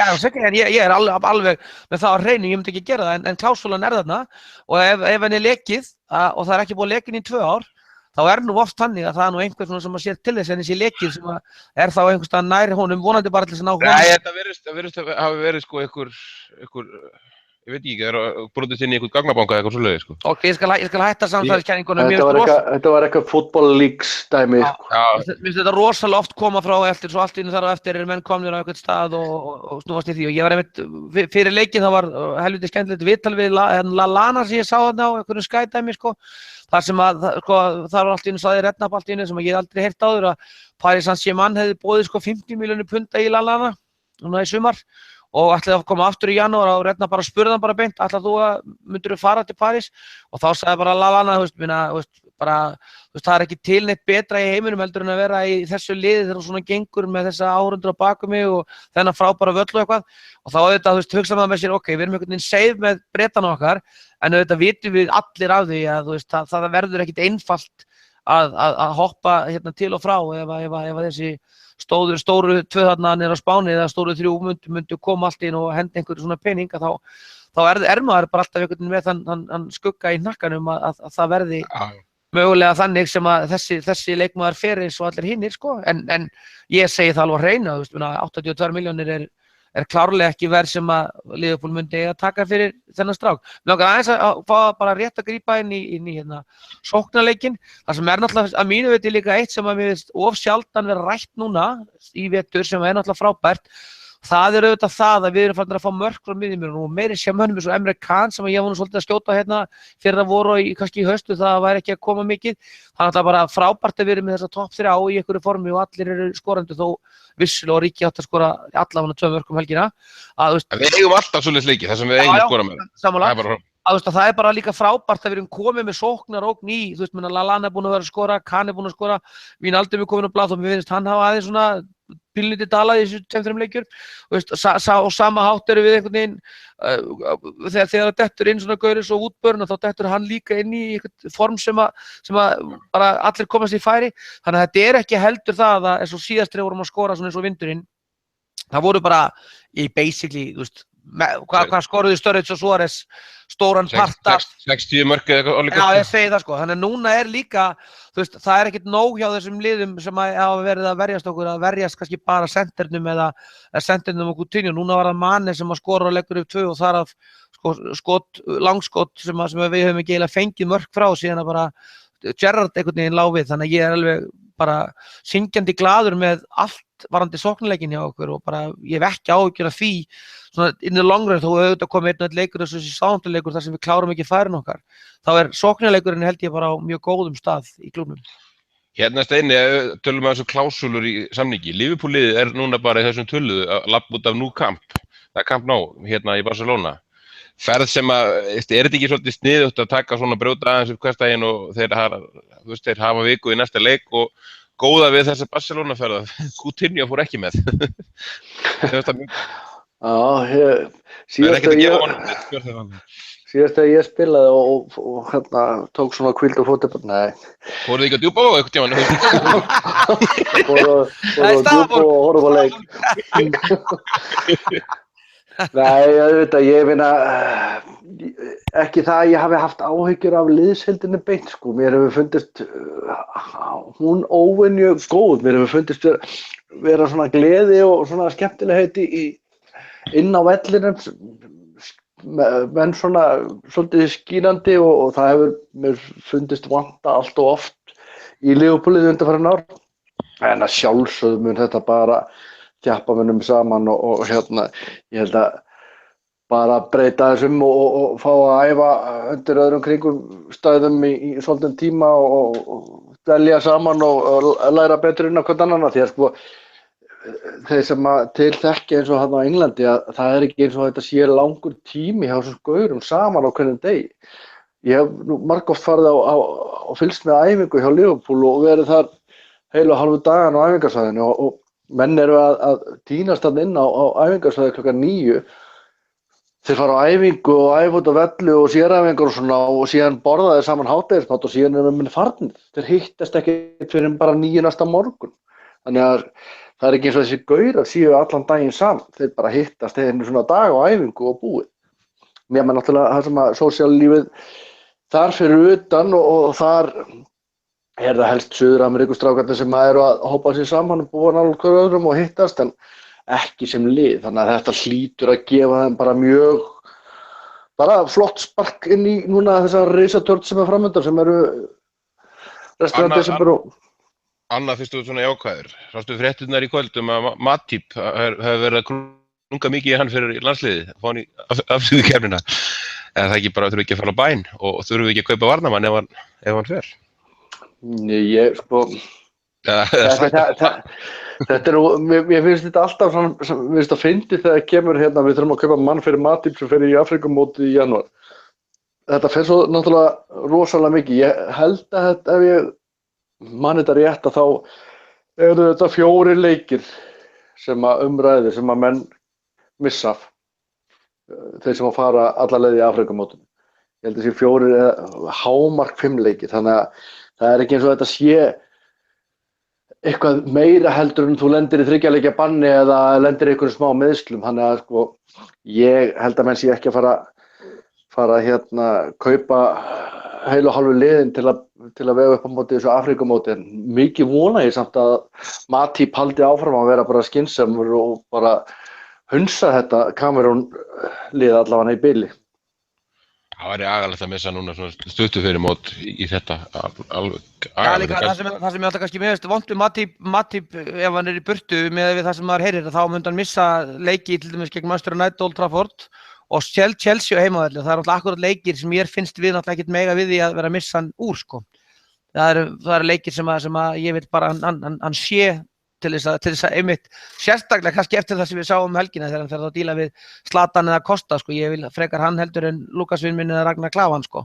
en ég alveg með það á hreinu, ég myndi ekki gera það en klásúlan þarna og ef henni lekið og það ekki búið lekin í 2 ár þá nú oft þannig að það nú einhver sem að sér til þess en þessi lekið sem þá einhvers staðar nær honum vonandi bara til þess að ná honum. Nei, þetta virðist að hafa verið sko einhver, ég veit ekki, það brotist inn í einhvern gagnabanka eða eitthvað svoleiðis sko. Ok, ég skal hætta samsæðiskenningunum. Þetta var eitthvað Football Leaks dæmi. Mér finnst þetta rosalega oft koma frá eftir, svo allt í einu þar á eftir menn komnir á einhvern stað og snúast í því og ég var einmitt fyrir leikinn það var helviti skemmtilegt viðtal við Lallana sem ég sá þarna á einhverjum skædæmi sko. Þar sem það var allt í einu saði Redknapp allt í einu sem ég aldrei heyrt áður að Paris Saint-Germain hefði boðið 50 milljónir punda í Lallana núna í sumar og ætlaði að koma aftur í janúar og Redknapp bara spurði hann bara beint myndirðu fara til Paris og þá sagði bara Lallana það ekki til neitt betra í heiminum heldur en að vera í þessu liði þegar svona gengur með þessa áhorfendur á baku mig og þennan frábæra völl og eitthvað og þá auðvitað hugsa maður með sér ok, við erum einhvern veginn safe með Bretana okkar en auðvitað vitum við allir af því að það verður ekkit einfalt að hoppa til og frá ef þessi stóru 2 þarna niður á Spáni eða stóru 3 myndu koma allt inn og henda einhverju svona pening þá maður bara alltaf einhvern veginn með þann skugga í hnakkanum að það verði mögulega þannig sem að þessi leikmaður fer eins og allir hinnir sko en ég segi það alveg hreina 82 milljónir er klárlega ekki verð sem að Liverpool myndi að taka fyrir þennan strák. Mér langar aðeins að fá bara rétt að grípa inn í sóknarleikinn. Það sem náttúrulega að mínu viti líka eitt sem að mér finnst of sjaldan vera rætt núna í vetur sem náttúrulega frábært. Það auðvitað það að við erum farin að fá mörk frá miðjumörunum og meiri sem hönnum eins og Emre Can sem ég var nú svolítið að skjóta fyrir að voru kannski í haustu það væri ekki að koma mikið. Það er bara frábært að við erum með þessa topp 3 í einhverju formi og allir eru skorandi þó vissulega og Ríkki átt að skora allavega 2 mörk helgina. Við eigum alltaf svoleiðis leiki þar sem við eigum að skora með. Sammála. Það er bara líka frábært að við erum komið með sóknarógn í, Lallana er búin að vera að skora, Can er búin að skora, Wijnaldum er komin á blað og mér finnst hann hafa aðeins svona pílniti dalað í þessu 2-3 leikjur og sama hátt eru við einhvern veginn þegar það dettur inn svona gauris og útbörn og þá dettur hann líka inn í einhvern form sem að bara allir komast í færi þannig að þetta er ekki heldur það að eins og síðast þegar vorum að skora svona eins og vindurinn það voru bara í basically hvað skoruðu Sturridge og Suárez stóran part af 60 mörk eða eitthvað. Já, ég segi það sko. Þannig að núna er líka, það er ekkert nóg hjá þessum liðum sem hafa verið að verjast okkur að verjast kannski bara senternum eða senternum og Coutinho. Núna var það Mane sem að skora og leggur upp 2 og þar af langskot sem við höfum ekki eiginlega fengið mörk frá síðan að bara Gerrard einhvern veginn lá við. Þannig að ég er alveg bara syngjandi glaður með allt varandi sóknarleikin hjá okkur og bara ég hef ekki áhyggjur af því svona in the long run þó auðvitað komið einn leikur þessi Southampton-leikur þar sem við klárum ekki færin okkar þá er sóknarleikurinn held ég bara á mjög góðum stað í klúbnum. Hérna Steini, tölum við þessu klásúlur í samningi. Liverpool-liðið er núna bara í þessum töluðu að labba út af Nou Camp. Það er Camp Nou hérna í Barcelona. Ferð sem að, er þetta ekki svolítið sniðugt að taka svona brjóta aðeins upp hversdaginn og þeir hafa viku í næsta leik og góða við þessa Barcelona-ferð að Coutinho fór ekki með. Já, síðast að Síðast þegar ég spilaði og hérna tók svona hvíld og fótbolta, nei. Fóruð þið ekki að djúpa á eitthvað tímann? Fóru á djúp og horfa á leik. Nei, auðvitað, ég meina, ekki það að ég hafi haft áhyggjur af liðsheildinni beint, sko. Mér hefur fundist hún óvenju góð. Mér hefur fundist vera svona gleði og svona skemmtilegheit inn á vellinum. Menn svona svolítið skínandi og það hefur mér fundist vanta allt og oft í Liverpoolið undanfarin ár. En að sjálfsögðu mun þetta bara þjappa mönnum saman og hérna, ég held að bara breyta þessum og fá að æfa undir öðrum kringumstæðum í svolítinn tíma og velja saman og læra betur inn á hvern annan því að sko þeir sem til þekki eins og hann á Englandi að það ekki eins og þetta sé langur tími hjá þessum gaurum saman á hvernig degi. Ég hef nú margoft farið á fylgst með æfingu hjá Liverpool og verið þar heilu og hálfu dagan á æfingarsvæðinu og menn eru að tínast þarna inn á æfingarsvæði klukkan 9. Þeir fara á æfingu og æfa út á velli og séræfingar og svona og síðan borða þeir saman hádegismat og síðan eru menn farnir. Þeir hittast ekki fyrir bara 9 næsta morgun. Þannig að það er ekki eins og þessi gaurar séu allan daginn saman. Þeir bara hittast einu svona dag á æfingu og búið. Mér með náttúrulega það sem að sósíallífið þar fyrir utan og þar er það helst Suður-Ameríkustrákarnir sem eru að hópa sér saman og búa nálægt hver öðrum og hittast en ekki sem lið. Þannig að þetta hlýtur að gefa þeim bara mjög flott spark inn í núna þessar risatörn sem framundan sem eru restina af desember og Anna, fyrst þú svona jákvæður. Sástu fréttirnar í kvöld að Matip hefur verið að krunga mikið í hann fyrir landsliðið, fá hann í afstöðukeppnina. En það ekki bara þurfi ekki að fara á bæn og þurfi ekki að kaupa varnarmann ef hann fer. Ég sko þetta mér finnst þetta alltaf svona, mér finnst það fyndið þegar kemur hérna við þurfum að kaupa mann fyrir Matip sem fer í Afrikumótið í janúar. Þetta fer svo náttúrulega rosalega mikið. Ég held að ef ég man þetta rétt að þá eru þetta 4 leikir sem að umræðir sem að menn missa af. Þeir sem að fara alla leið í Afrikumótinu. Ég held að þessi 4 hámark 5 leikir. Þannig að það er ekki eins og þetta sé eitthvað meira heldur en þú lendir í 3 leikja banni eða lendir í einhverjum smá meðslum. Þannig að sko ég held að menn sé ekki að fara hérna kaupa heilu og hálfu liðin til að vega upp á móti þessu Afrikumóti. En mikið vona ég samt að Matip haldi áfram að vera bara skynsamur og bara hunsa þetta Kamerún lið allavega í bili. Það væri agalegt að missa núna svona stuttu fyrir mót í þetta. Alveg agalegt. Já, líka það sem ég alltaf kannski meðast vont Matip ef hann í burtu með það sem maður heyrir þá myndi hann missa leiki til dæmis gegn Manchester United Old Trafford og Chelsea á heimavelli. Það alltaf akkurat leikir sem ég finnst við náttúrulega ekkert mega við því að vera að missa hann úr sko. Það eru leikir sem að ég vil bara hann sé til þess að einmitt sérstaklega kannski eftir það sem við sáum helgina þegar hann fer að díla við Zlatan eða Costa sko. Ég vil frekar hann heldur en Lukas Vinn minn eða Ragnar Klavan sko.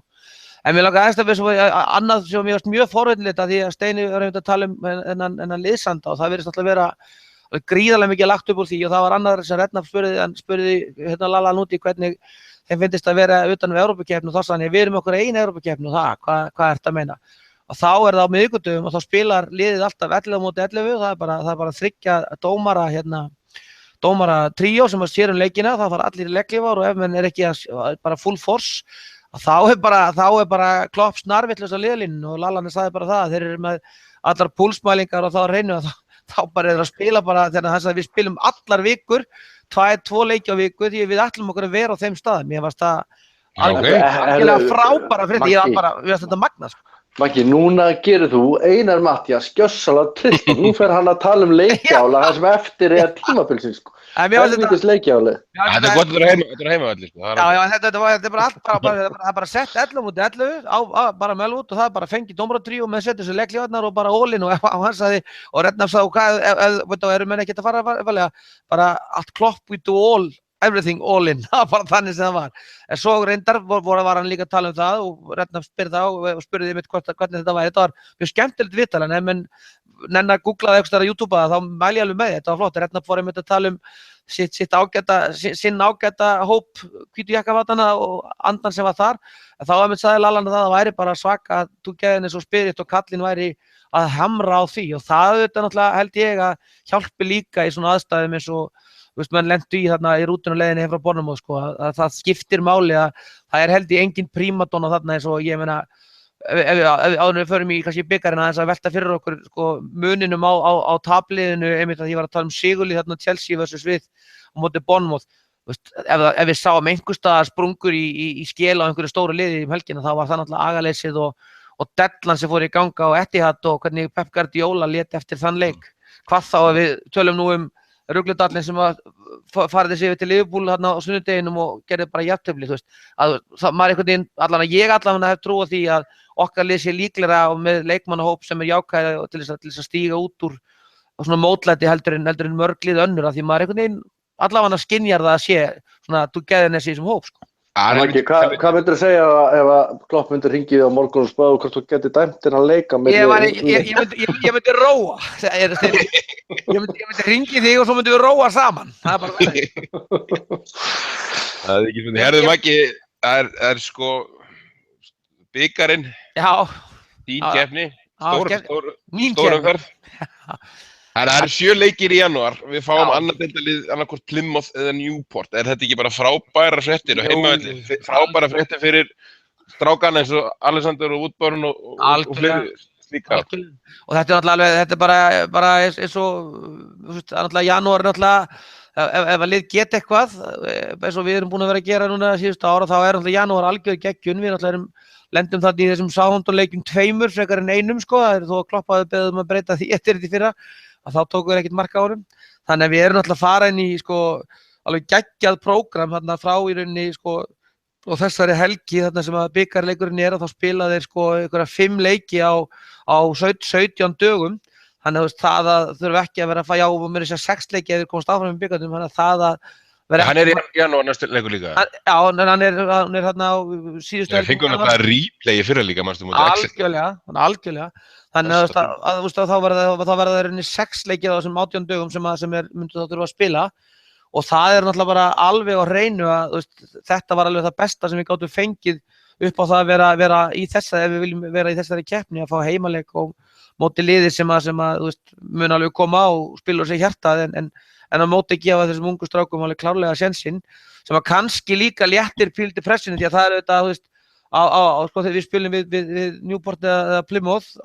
En mér langar aðeins að við svo annað sem mér varst mjög forvitnilegt að því að Steini var einmitt að tala þennan liðsanda og það virðist alltaf vera gríðarlega mikið lagt upp úr því og það var annar sem Rednaf spurði hérna Lalla núti hvernig þeim finnst að vera utan við Evrópukeppni og þá sagði hann við erum okkur einu Evrópukeppni og það, hvað ertu að meina? Og þá er það á miðvikudögum og þá spilar liðið alltaf 11 móti 11, það er bara 3 dómara tríó sem að sér leikina, það fara allir í leikklífar og ef menn er ekki bara full force þá er bara Klopp snarvitlaus á liðlínu og Lallan sagði bara það, þeir eru með allar púlsmælingar og þá reynu þá bara er að spila bara þegar þess að við spilum allar vikur, 2 leiki á viku því við ætlum okkur að vera á þeim staðum. Ég varst það algjörlega frábæra frétti, ég varst þetta magna sko. Maggi, núna gerir þú Einar Matthías gjössalega trillt og nú fer hann að tala leikjála það sem eftir tímabilsins sko. Helvítis leikjáli. Þetta er gott að þetta er heimavelli sko. Já, þetta er bara allt, það er bara sett 11 móti 11 bara mjöl út og það er bara fengið dómaratríó og menn setja þessu leikjáðnar og bara all-in og hann sagði, og Rednaf sagði, hvað eru menn ekki að fara bara allt Klopp we do all everything all in, það var bara þannig sem það var. En svo reyndar var hann líka að tala það og Rednaf spurði mitt hvernig þetta var. Þetta var mjög skemmtilegt viðtal en ef menn nenna að googla það eitthvað á YouTube þá mæli ég alveg með þetta var flott. Rednaf var einmitt að tala sinn ágæta hóp hvítu jakkafatana og andan sem var þar. En þá einmitt sagði Lallan að það væri bara svaka að þú geðin eins og Spirit og kallinn væri að hamra á því og það auðvitað náttúrulega held ég að hjálpi líka í svona aðstæðum eins og menn lentu í þarna í rútuna leiðinni heim frá Bournemouth sko, að það skiptir máli að það held ég engin prímadonna þarna eins og ég meina ef áður við förum í kannski bikarinn aðeins að velta fyrir okkur sko, muninum á tabliðinu einmitt að ég var að tala Sigurlið þarna Chelsea versus við á móti Bournemouth ef við sáum einhverstaðar sprungur í skél á einhverju stóru liði í helgina þá var það náttúrulega agaleysið og dellan sem fór í ganga á Etihad og hvernig Pep Guardiola lét eftir þann leik hvað þá að við tölum nú rugludallinn sem farið þessi yfir til Liverpool hérna á sunnudeginum og gerði bara jafntefli, þú veist, að maður einhvern veginn, ég hef trú á því að okkar lið sé líklega og með leikmannahóp sem jákvæð til þess að stíga út úr svona mótlæti heldur en mörg lið önnur að því maður einhvern veginn allavega skynjar það að sé svona að þú geðir þessi sem hóp, sko. Hvað myndir þú segja ef að Klopp myndir hringið á morgun og spáðu hvort þú getur dæmt þér að leika með ég myndi róa ég myndi hringið þig og svo myndi við róa saman það er bara það er ekki svona herðum ekki það sko bikarinn þín keppni stór umferð það eru 7 leikir í janúar við fáum annað deildarlið annarkvort Plymouth eða Newport þetta ekki bara fræbæra fréttir og heimavelli fræbæra fréttir fyrir strákana eins og Alexander og Woodburn og fleiri slíka og þetta er bara eins og náttúrulega janúar náttúrulega ef að lið geta eitthvað eins og við erum búin að vera að gera núna síðustu ára þá náttúrulega janúar algjör geggjun við náttúrulega lendum þarna í þessum Southampton leikjum 2 frekar en 1 sko það þó að Kloppaði beðum að breyta því eftir því fyrra að þá tóku við ekkert mark á honum þannig að við erum náttúrulega að fara inn í sko alveg geggjað prógram þarna frá í rauninni sko og þessari helgi þarna sem að bikarleikurinn og þá spila þeir sko einhverja 5 leiki á 17 dögum þannig að það að þurfa ekki að vera að fá já og mér 6 leiki ef þeir komast áfram í bikarnum þannig að það að hann í janúar næstu leikur líka já, hann er þarna á síðustu helgi fengum við þetta replayi fyrra líka algjörlega þannig að þá verða þeir 6 leikir á þessum 18 dögum sem myndu þá þurfa að spila og það er náttúrulega bara alveg á hreinu að þetta var alveg það besta sem við gátum fengið upp á það að vera í þessa ef við viljum vera í þessari keppni að fá heimaleik og móti liði sem mun alveg koma og spila úr sig hjartað en að móti gefa þessum ungu strákum alveg klárlega sénsinn sem að kannski líka léttir píldi pressinu því að það auðvitað sko þegar við spilum við Newport eða Plymouth á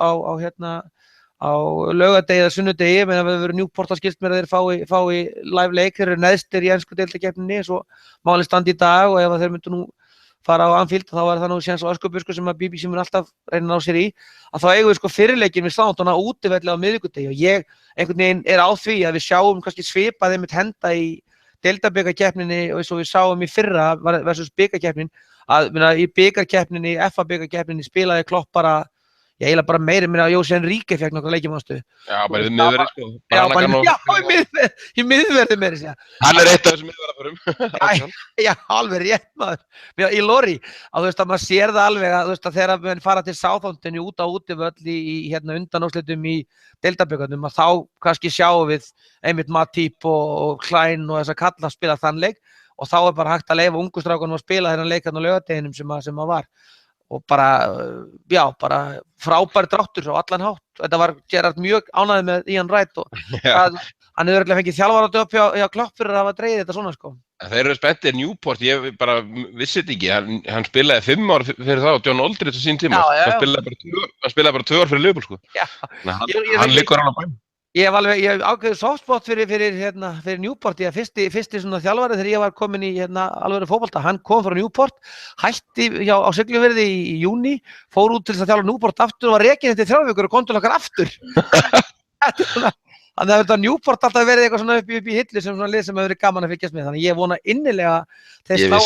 laugardegi eða sunnudegi menn að við verum Newport að skilst mér að þeir fái live leik þeir eru neðstir í ensku deildakeppninni svo málið standi í dag og ef þeir myndu nú fara á Anfield þá var það nú séns á öskubusku sem að BBC mun alltaf reyna á sér í að þá eigum við sko fyrirleikin við Southampton á útivelli á miðvikudegi og ég einhvern veginn á því að við sjáum kannski svipað einmitt henda í deildabikarkeppninni og eins og við sáum í fyrra versus bikarkeppnin að í bikarkeppninni, FA bikarkeppninni spilaði Klopp bara ég eiginlega bara meiri minna að Jose Enrique fekk nokkra leikjumanstu já, bara í miðverði sko í miðverði meiri segja hann eitt af þessum miðverðafurum já, alveg rétt maður í Lori, að maður sér það alveg að þegar við fara til Southampton út á útivöll í undanúrslitum í deildabikarnum að þá kannski sjáum við einmitt Matip og Klein og þess að kalla spila þann leik og þá er bara hægt að leyfa ungu strákunum að spila þennan leik á laugardeginum sem var og bara frábær dráttur á allan hátt. Þetta var Gerrard mjög ánægður með Ian Wright og hann hefur örugglega fengið þjálfaratöp hjá Klopp fyrir að hafa dregið þetta svona sko. Þeir eru spenntir Newport, ég bara vissi þetta ekki, hann spilaði 5 ár fyrir það og John Aldridge á sín tíma, hann spilaði bara 2 ár fyrir Liverpool sko. Hann liggur hann á bæn. Ég hef ákveðið softspot fyrir Newport, ég fyrsti svona þjálfari þegar ég var komin í alvöru fótbolta, hann kom frá Newport, hætti á Siglufirði í júní, fór út til þess að þjálfa Newport aftur og var rekinn eftir 3 vikur og kom til okkar aftur. Þannig að þetta Newport alltaf verið eitthvað svona upp í hillu sem svona lið sem hefur verið gaman að fylgjast með, þannig ég vona innilega þeir slá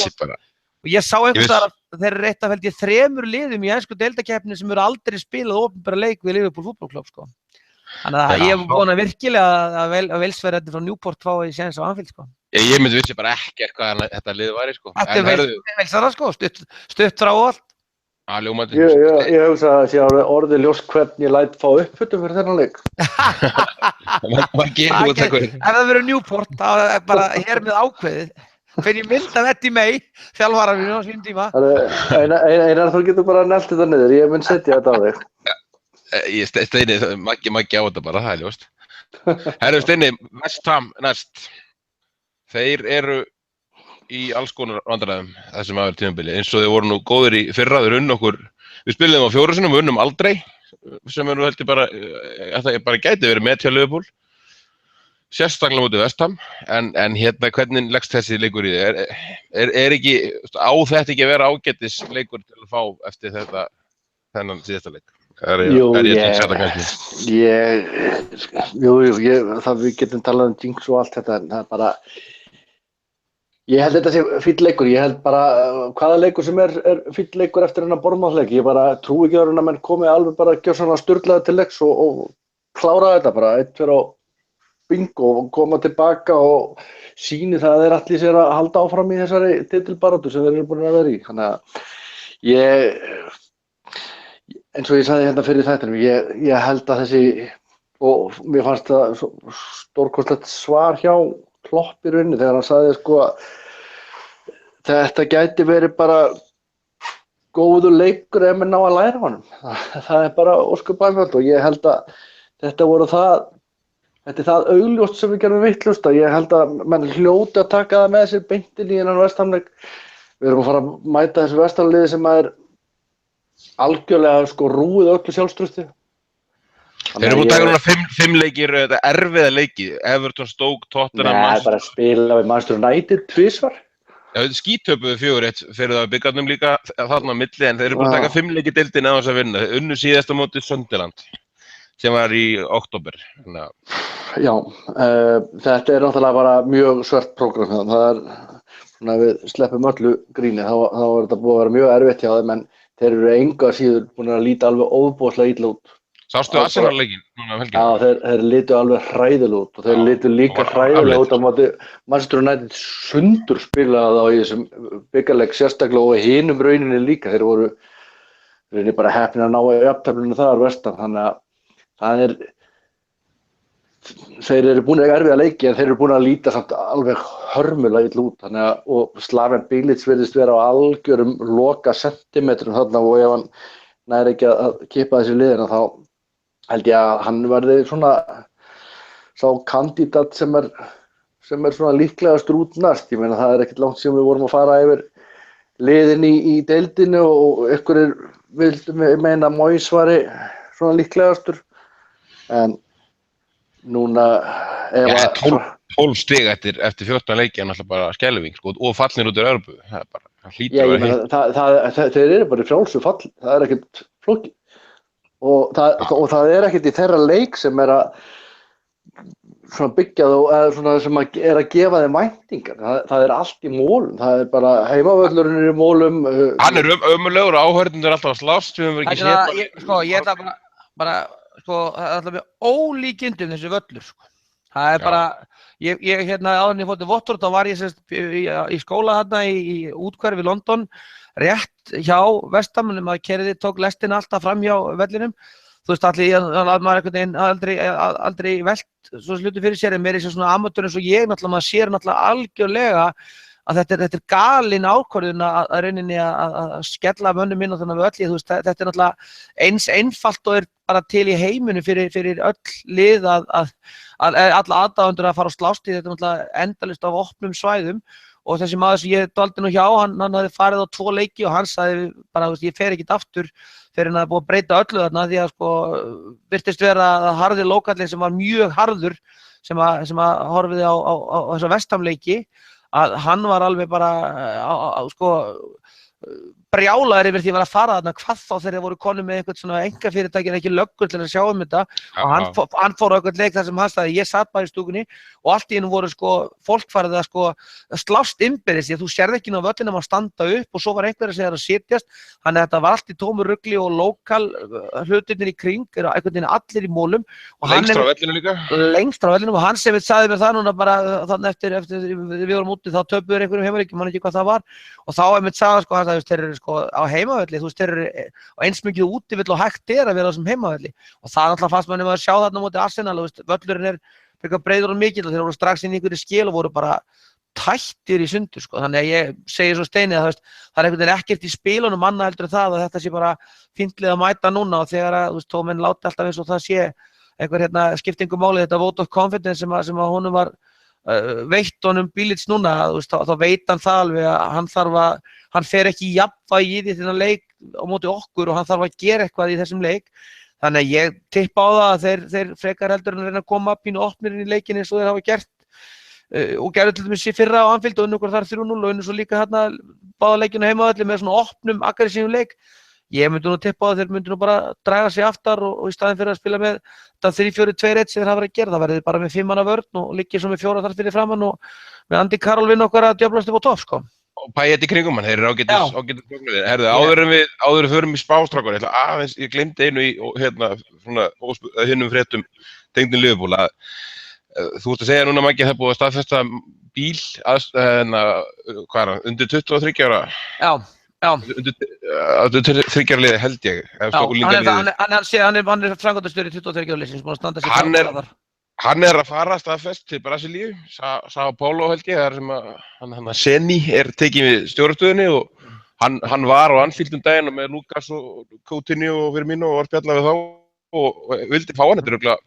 og ég sá einhvers að þeir eru eitt af held ég 3 liðum í ensku deildakeppni sem eru aldrei spilað opinbera leik við Liverpool fútbolklubb sko. Þannig að ég vona virkilega að velsverðarnir frá Newport fái séns á Anfield sko. Ég myndi vissi bara ekkert hvað þetta lið væri sko. Þetta er velsverðar sko, stutt frá og allt. Ljómandi. Ég hugsa að það sé orðið ljóst hvernig ég læt fá uppfötum fyrir þennan leik. Maður gerir út eitthvað. Ef það verður Newport, þá er bara hér með ákveðið. Finn ég mynd af Eddie May, þjálfarar mínu á sínum tíma. Einar, þú getur bara nelt þetta niður, ég mun setja þetta á þig. Steini, Maggi á þetta bara, það er ljóst. Herru Steini, West Ham næst. Þeir eru í alls konar vandræðum þessum aðeins tímabili, eins og þeir voru nú góðir í fyrra, þeir unnu okkur, við spilum á 4 sinnum, við unnum aldrei, sem er nú heldur bara, það bara gæti verið með hjá Liverpool, sérstaklega mútið West Ham, en hérna hvernig leggst þessi leikur í þig? Er ekki, á þetta ekki að vera ágætis leikur til að fá eftir þennan síðasta leik? Það við getum talað um jinx og allt þetta, en það er bara, ég held þetta sé fínn leikur, ég held bara, hvaða leikur sem er fínn leikur eftir hennar Bournemouth-leik, ég bara trúi ekki að menn komi alveg bara gjörsamlega sturlaði til leiks og klára þetta bara, 1-2 á bingo og koma tilbaka og sýni það að þeir allir sér að halda áfram í þessari titilbaráttu sem þeir eru búin að vera í. Þannig að eins og ég sagði hérna fyrir þættinum, ég held að þessi, og mér fannst það stórkostlegt svar hjá Klopp í rauninni þegar hann sagði sko að þetta gæti verið bara góður leikur ef menn ná að læra honum. Það er bara ósköp einfalt og ég held að þetta er það augljóst sem við gerum vitlaust að ég held að menn hljóti að taka það með sér beintin í þennan West Ham-leik. Við erum að fara að mæta þessu West Ham-liði sem er algjörlega sko rúið öllu sjálfstrausti. Þeir eru búin að taka núna 5 leikir, þetta erfiða leiki, Everton, Stoke, Tottenham. Nei, bara spila við Manchester United tvisvar. Já, þetta skítöpuðu 4-1 fyrir það byggarnum líka þarna á milli, en þeir eru búin að taka 5 leiki deildina á þess að vinna. Þeir unnu síðasta móti Sunderland, sem var í október. Já, þetta er náttúrulega bara mjög svart prógram. Það er, svona við sleppum öllu gríni, þá er þetta búið að vera mjög erfitt hjá þeim, en þeir eru engu að síður búin að líta alveg óbúslega illa út. Sástu Arsenal-leikinn núna helgina? Já, þeir litu alveg hræðilega út og þeir litu líka hræðilega út á móti Manchester United sundur spilaði á í þessum byggarleik sérstaklega og hinum rauninni líka. Þeir voru rauninni bara heppnir að ná í uppteflunum þar vestan, þannig að þeir eru búin að eiga erfiða leiki en þeir eru búin að líta samt alveg hörmulega illa út. Þannig að Slaven Bilic virðist vera á algjörum loka sentimetrum þarna og ef hann næri ekki að kippa þessi liðina þá held ég að hann verði svona sá kandidat sem er svona líklegastur út næst. Ég meina það er ekkert langt sem við vorum að fara yfir liðin í deildinu og einhverjir vildu meina að Moyes væri svona líklegastur. En núna 12 stig eftir 14 leiki er náttúrulega bara skelfing sko, og fallnir út úr Evrópu. Það er bara hlýtur að vera heitt. Þeir eru bara í frjálsu fall, það er ekkert flókið. Og það er ekkert í þeirra leik sem er að svona byggja þá eða svona sem er að gefa þeim væntingar. Það er allt í mólum, það er bara heimavöllurinn er í mólum. Hann er ömurlegur og áhörðundur er alltaf að slást, við höfum ekki séð. Ég ætla bara það er alltaf með ólíkindum þessi völlur sko. Það er bara, ég hérna áður en ég fór til Watford, þá var ég í skóla þarna í úthverfi London, rétt hjá West Ham, maður keyrði, tók lestina alltaf fram hjá vellinum. Þú veist, maður einhvern veginn aldrei velt svo hluti fyrir sér, en mér er svona amatör eins og ég, maður sér náttúrulega algjörlega að þetta er galin ákvörðun að rauninni að skella mönnum inn á þannig við öll, þú veist, þetta er náttúrulega eins einfalt og er bara til í heiminu fyrir öll lið að alla aðdáendur að fara á slást í, þetta er náttúrulega endalaust af opnum svæðum. Og þessi maður sem ég dvaldi nú hjá, hann hafði farið á 2 leiki og hann sagði bara, ég fer ekkert aftur fyrir hann að búið að breyta öllu þarna því að sko virtist vera að harði lókallinn sem var mjög harður sem að horfiði á þessa West Ham leiki, að hann var alveg bara sko brjálaður yfir því að vera að fara þarna, hvað þá þegar þeir voru konum með einhvern svona einkafyrirtæki en ekki löggur til að sjá þetta og hann fór á einhvern leik þar sem hann sagði, ég satt bara í stúkunni og allt í einu voru sko fólk farið að sko slást innbyrðis því að þú sérð ekki ná völlin að standa upp og svo var einhver að segja að sitjast, þannig að þetta var allt í tómu rugli og lokal hlutirnir í kring eru einhvern veginn allir í mólum og lengst frá vellinu og hann sem sagði mér það núna bara þannig eftir við vorum úti þá töpuður einhverjum heimaleikjum, man ekki hvað það var og þá einmitt sagði sko hann sagði þeir eru strákarnir sko á heimavelli, þú veist, þeir eru eins mikið útivill og hægt að vera á þessum heimavelli og það náttúrulega fannst manni að sjá þarna á móti Arsenal, þú veist, völlurinn frekar breiður og mikill og þeir voru strax inn í einhverju skil og voru bara tættir í sundur sko, þannig að ég segi svo Steini að það einhvern veginn ekkert í spilunum annað heldur en það að þetta sé bara fíntlið að mæta núna og þegar að, þú veist, menn láti alltaf eins og það sé einhver skiptingu máli þetta vote of confidence sem að honum var veitt honum Bílits núna, þú veist, þá veit hann það alveg að hann fer ekki í jafnvægi í því þennan leik á móti okkur og hann þarf að gera eitthvað í þessum leik, þannig að ég tippa á það að þeir frekar heldur en að reyna að koma pínu opnir inn í leikin eins og þeir hafa gert og gerðu til dæmis í fyrra á Anfield og unnu okkur þar 3-0 og unnu svo líka hérna báða leikinu heimavelli með svona opnum aggressívum leik. Ég myndi nú tippa á að þeir myndi nú bara draga sig aftar og í staðinn fyrir að spila með þetta 3-4-2-1 sem þeir hafa verið að gera, það verði bara með 5 manna vörn og liggja svo með 4 þar fyrir framann og með Andy Carroll vinna okkar að djöflast upp á topp sko. Og Payet í kringum hann, þeir eru ágætis tóknuðir. Herðu, áður en við förum í spástrákar, ég glemdi einu í svona hinnum fréttum tengdum Liverpool að þú ert að segja núna Maggi að það er búið að staðfesta bíl undir 23 ára? Já. Undir 3 ára liði held ég. Hann er framkvæmdastjóri 23 ára liðsins, búinn að standa sig þar. Hann er að fara staðfest til Brasilíu, Sao Paulo held ég, þar sem hann Seni tekið við stjórastöðunni og hann var á Anfield daginn og með Lucas og Coutinho og Firmino og var spjallað við þá og vildi fá hann, þetta er örugglega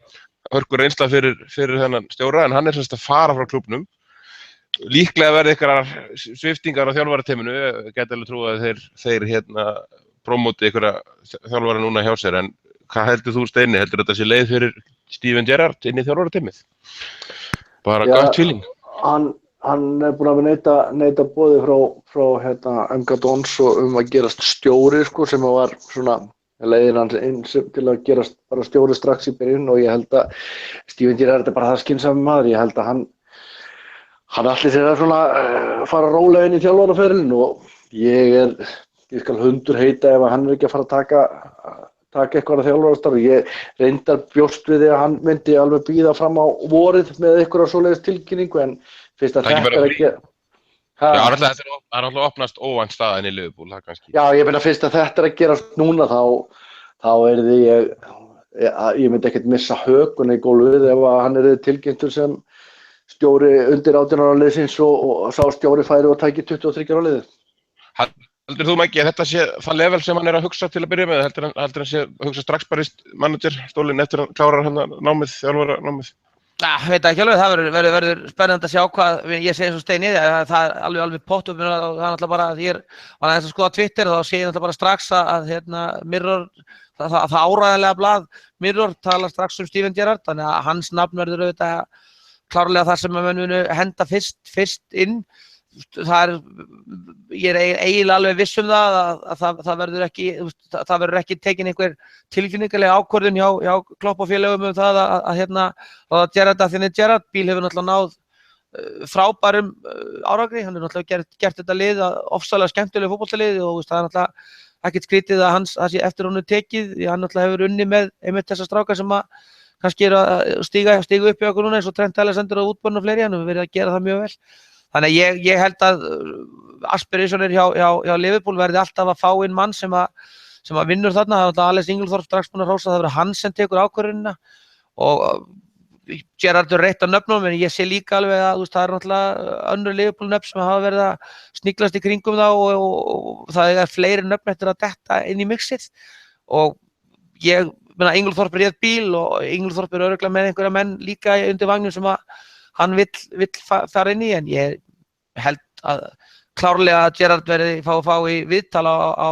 hörkur reynsla fyrir þennan stjóra en hann er semst að fara frá klúbbnum. Líklega verði einhverjar sviptingar á þjálfarateyminu, gæti alveg trúið að þeir promóti einhverja þjálfara núna hjá sér en hvað heldur þú Steini, heldur þetta sé leið fyrir Steven Gerrard inn í þjálfarateymið? Bara gut feeling. Hann er búinn að neita boði frá MK Dons og að gerast stjóri sko sem var svona leiðin hans inn til að gerast bara stjóri strax í byrjun og ég held að Steven Gerrard er bara það skynsami maður, ég held að hann allir sér að svona fara rólega inn í þjálfaraferilinn og ég skal hundur heita ef hann ekki að fara að taka eitthvað að þjálfarastarf. Ég reyndar bjóst við því að hann myndi alveg bíða fram á vorið með eitthvað svoleiðis tilkynningu en fyrst að þetta ekki Já, það er alltaf opnast óvænt staða inn í Liverpool, það kannski. Já, ég meina fyrst að þetta að gerast núna þá ég myndi ekkert missa hökuna í gólfið ef að hann tilkynntur sem stjóri undir 18 ára liðsins og sá stjóri færi og tæki 23 ára liðið. Heldur þú Maggi að þetta sé það level sem hann er að hugsa til að byrja með, heldur hann sé að hugsa strax bara í managerstólinn eftir að hann klárar hann námið, þjálfara námið? Veit ekki alveg, það verður spennandi að sjá hvað, ég segi eins og Steini, það er alveg pott upp, það er náttúrulega bara, ég var aðeins að skoða Twitter og þá sé ég náttúrulega bara strax að Mirror, það áræðanlega blað Mirror tala strax Steven Gerrard, þannig að hans nafn verður auðvitað klárlega það sem að menn munu henda fyrst inn. Ég er eiginlega alveg viss það það verður ekki tekin einhver tilfinningaleg ákvörðun hjá Klopp og félögum það að Gerrard bíl hefur náttúrulega náð frábærum árangri, hann hefur náttúrulega gert þetta lið ofsalega skemmtilegu fótboltalið og það er náttúrulega ekkert skrítið að hans eftir honum tekið, hann náttúrulega hefur unnið með einmitt þessa stráka sem að kannski að stíga upp í okkur núna eins og Trent Alexander og útbörn og fleiri, hann hefur verið að gera það mjög vel. Þannig að ég held að aspirationir hjá Liverpool verði alltaf að fá inn mann sem að vinnur þarna. Það er Alex Inglethorpe strax búinn að hrósa, það verður hann sem tekur ákvörðunina og Gerrard er reitt á nöfnum en ég sé líka alveg að það er náttúrulega önnur Liverpool nöfn sem hafa verið að sniglast í kringum þá og það er fleiri nöfn eftir að detta inn í mixið og ég meina Inglethorpe er rétt bíl og Inglethorpe er örugglega með einhverja menn líka undir vagnum sem að hann vill fara inn í en ég held að klárlega að Gerrard verði fá í viðtal á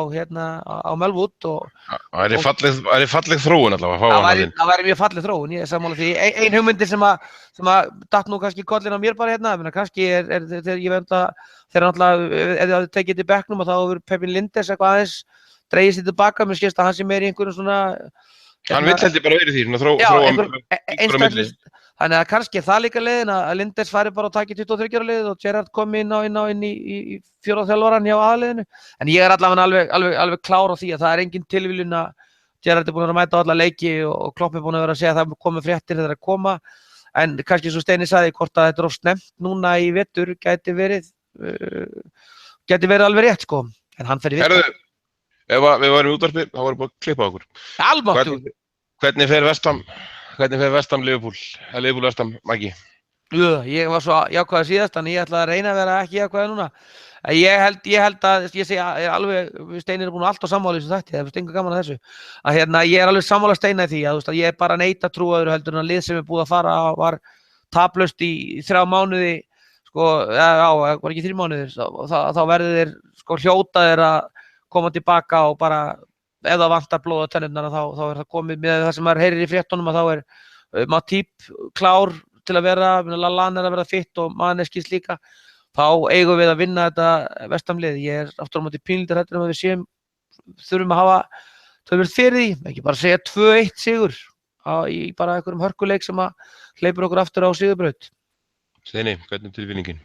Melwood og það er falleg þróun allavega að fá hann að inn. Það væri mjög falleg þróun, ég er sammála því. Ein hugmyndir sem að datt nú kannski kollin á mér bara kannski þegar ég veit að þegar náttúrulega ef þið tekið til bekknum og þá hefur Pepin Linders eitthvað aðeins dregið sér tilbaka, mér skilst að hann sé meira í einhverjum svona hann vill heldur bara verið því, þróa milli. Þannig að kannski það líka leiðin að Linders fari bara og taki 23 ára liðið og Gerrard komi inn í fjórða þjálfarann hjá aðliðinu. En ég er alveg klár á því að það er engin tilviljun að Gerrard er búinn að mæta á alla leiki og Klopp er búinn að vera að segja að það komi fréttir þegar að koma. En kannski svo Steini sagði hvort að þetta er of snemmt núna í vetur gæti verið alveg rétt sko. en hann fer í Herðu, viðtal. ef við varum í útvarpi, þá varum við búin að klippa okkur. Almáttugur. Hvernig fer Vestam Liverpool? Liverpool Vestam, Maggi? Ég var svo jákvæður síðast, þannig ég ætla að reyna að vera ekki jákvæður núna. Ég held að, ég segi alveg, Steinir er búin alltaf sammála í þessu þætti, það er engu gaman að þessu, að ég er alveg sammála Steina í því að ég er bara neita trú öðru heldur en að lið sem er búið að fara var taplaust í 3 mánuði, sko, var ekki 3 mánuðir, þá verður þeir sko hljóta þeir að koma tilbaka og bara, ef það vantar blóð á tennurnar þá er það komið með það sem maður heyrir í fréttunum að þá er Matip klár til að vera, Lallana er að vera fitt og Maneskis líka. Þá eigum við að vinna þetta Vestamlið. Ég er aftur á móti pínlítur hræddur að við þurfum að hafa töluvert fyrir því, ekki bara segja 2-1 sigur í bara einhverjum hörkuleik sem að hleypur okkur aftur á sigurbraut. Steini, hvernig tilfinningin?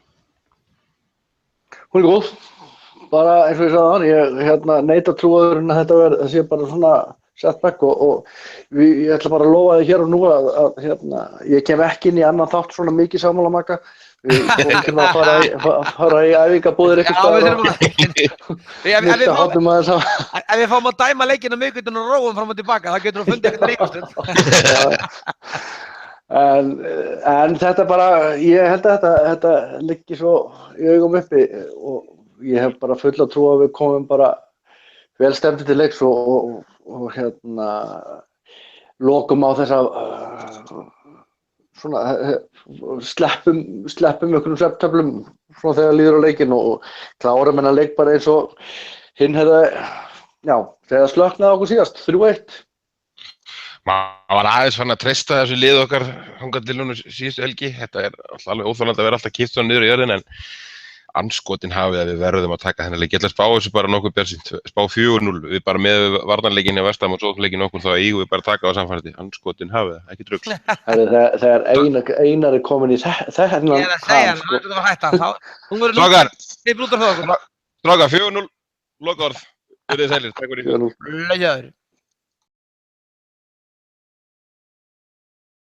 Hún er góð. Bara eins og ég sagði hann, ég neita trúaður en að þetta sé bara svona setback og ég ætla bara að lofa þig hér og nú að ég kem ekki inn í annan þátt svona mikið sammála Magga. Við komum að fara í æfingabúðir eitthvað staðar. Ef við fáum að dæma leikinn á miðvikudaginn og róum fram og tilbaka, þá getur við fundið eitthvað leikastund. En þetta bara, ég held að þetta liggi svo í augum uppi og ég hef bara fulla trú að við komum bara vel stemdi til leiks og lokum á þessa svona sleppum einhvernum svefntöflum svona þegar líður á leikinn og klárum hennar leik bara eins og hinn þegar slöknaði okkur síðast, 3-1. Maður var aðeins fann að treysta þessu lið okkar hangað til núna síðustu helgi. Þetta er alveg óþolandi að vera alltaf kippt svona niður í jörðin en andskotin hafið að við verðum að taka þennan leik. Ég ætla að spá þessu bara nokkuð björnsýnt. Spá 4-0. Við bara með varnarleikin í Vestam og sóknarleikin okkur þá eigum við bara að taka á samfærdi. Andskotin hafið það, ekki drugl. Þegar Einar er komin í þennan Ég er að segja hann, það var hætta. Strákar, 4-0, lokaorð. Verið sælir, takk fyrir. Leikjaður.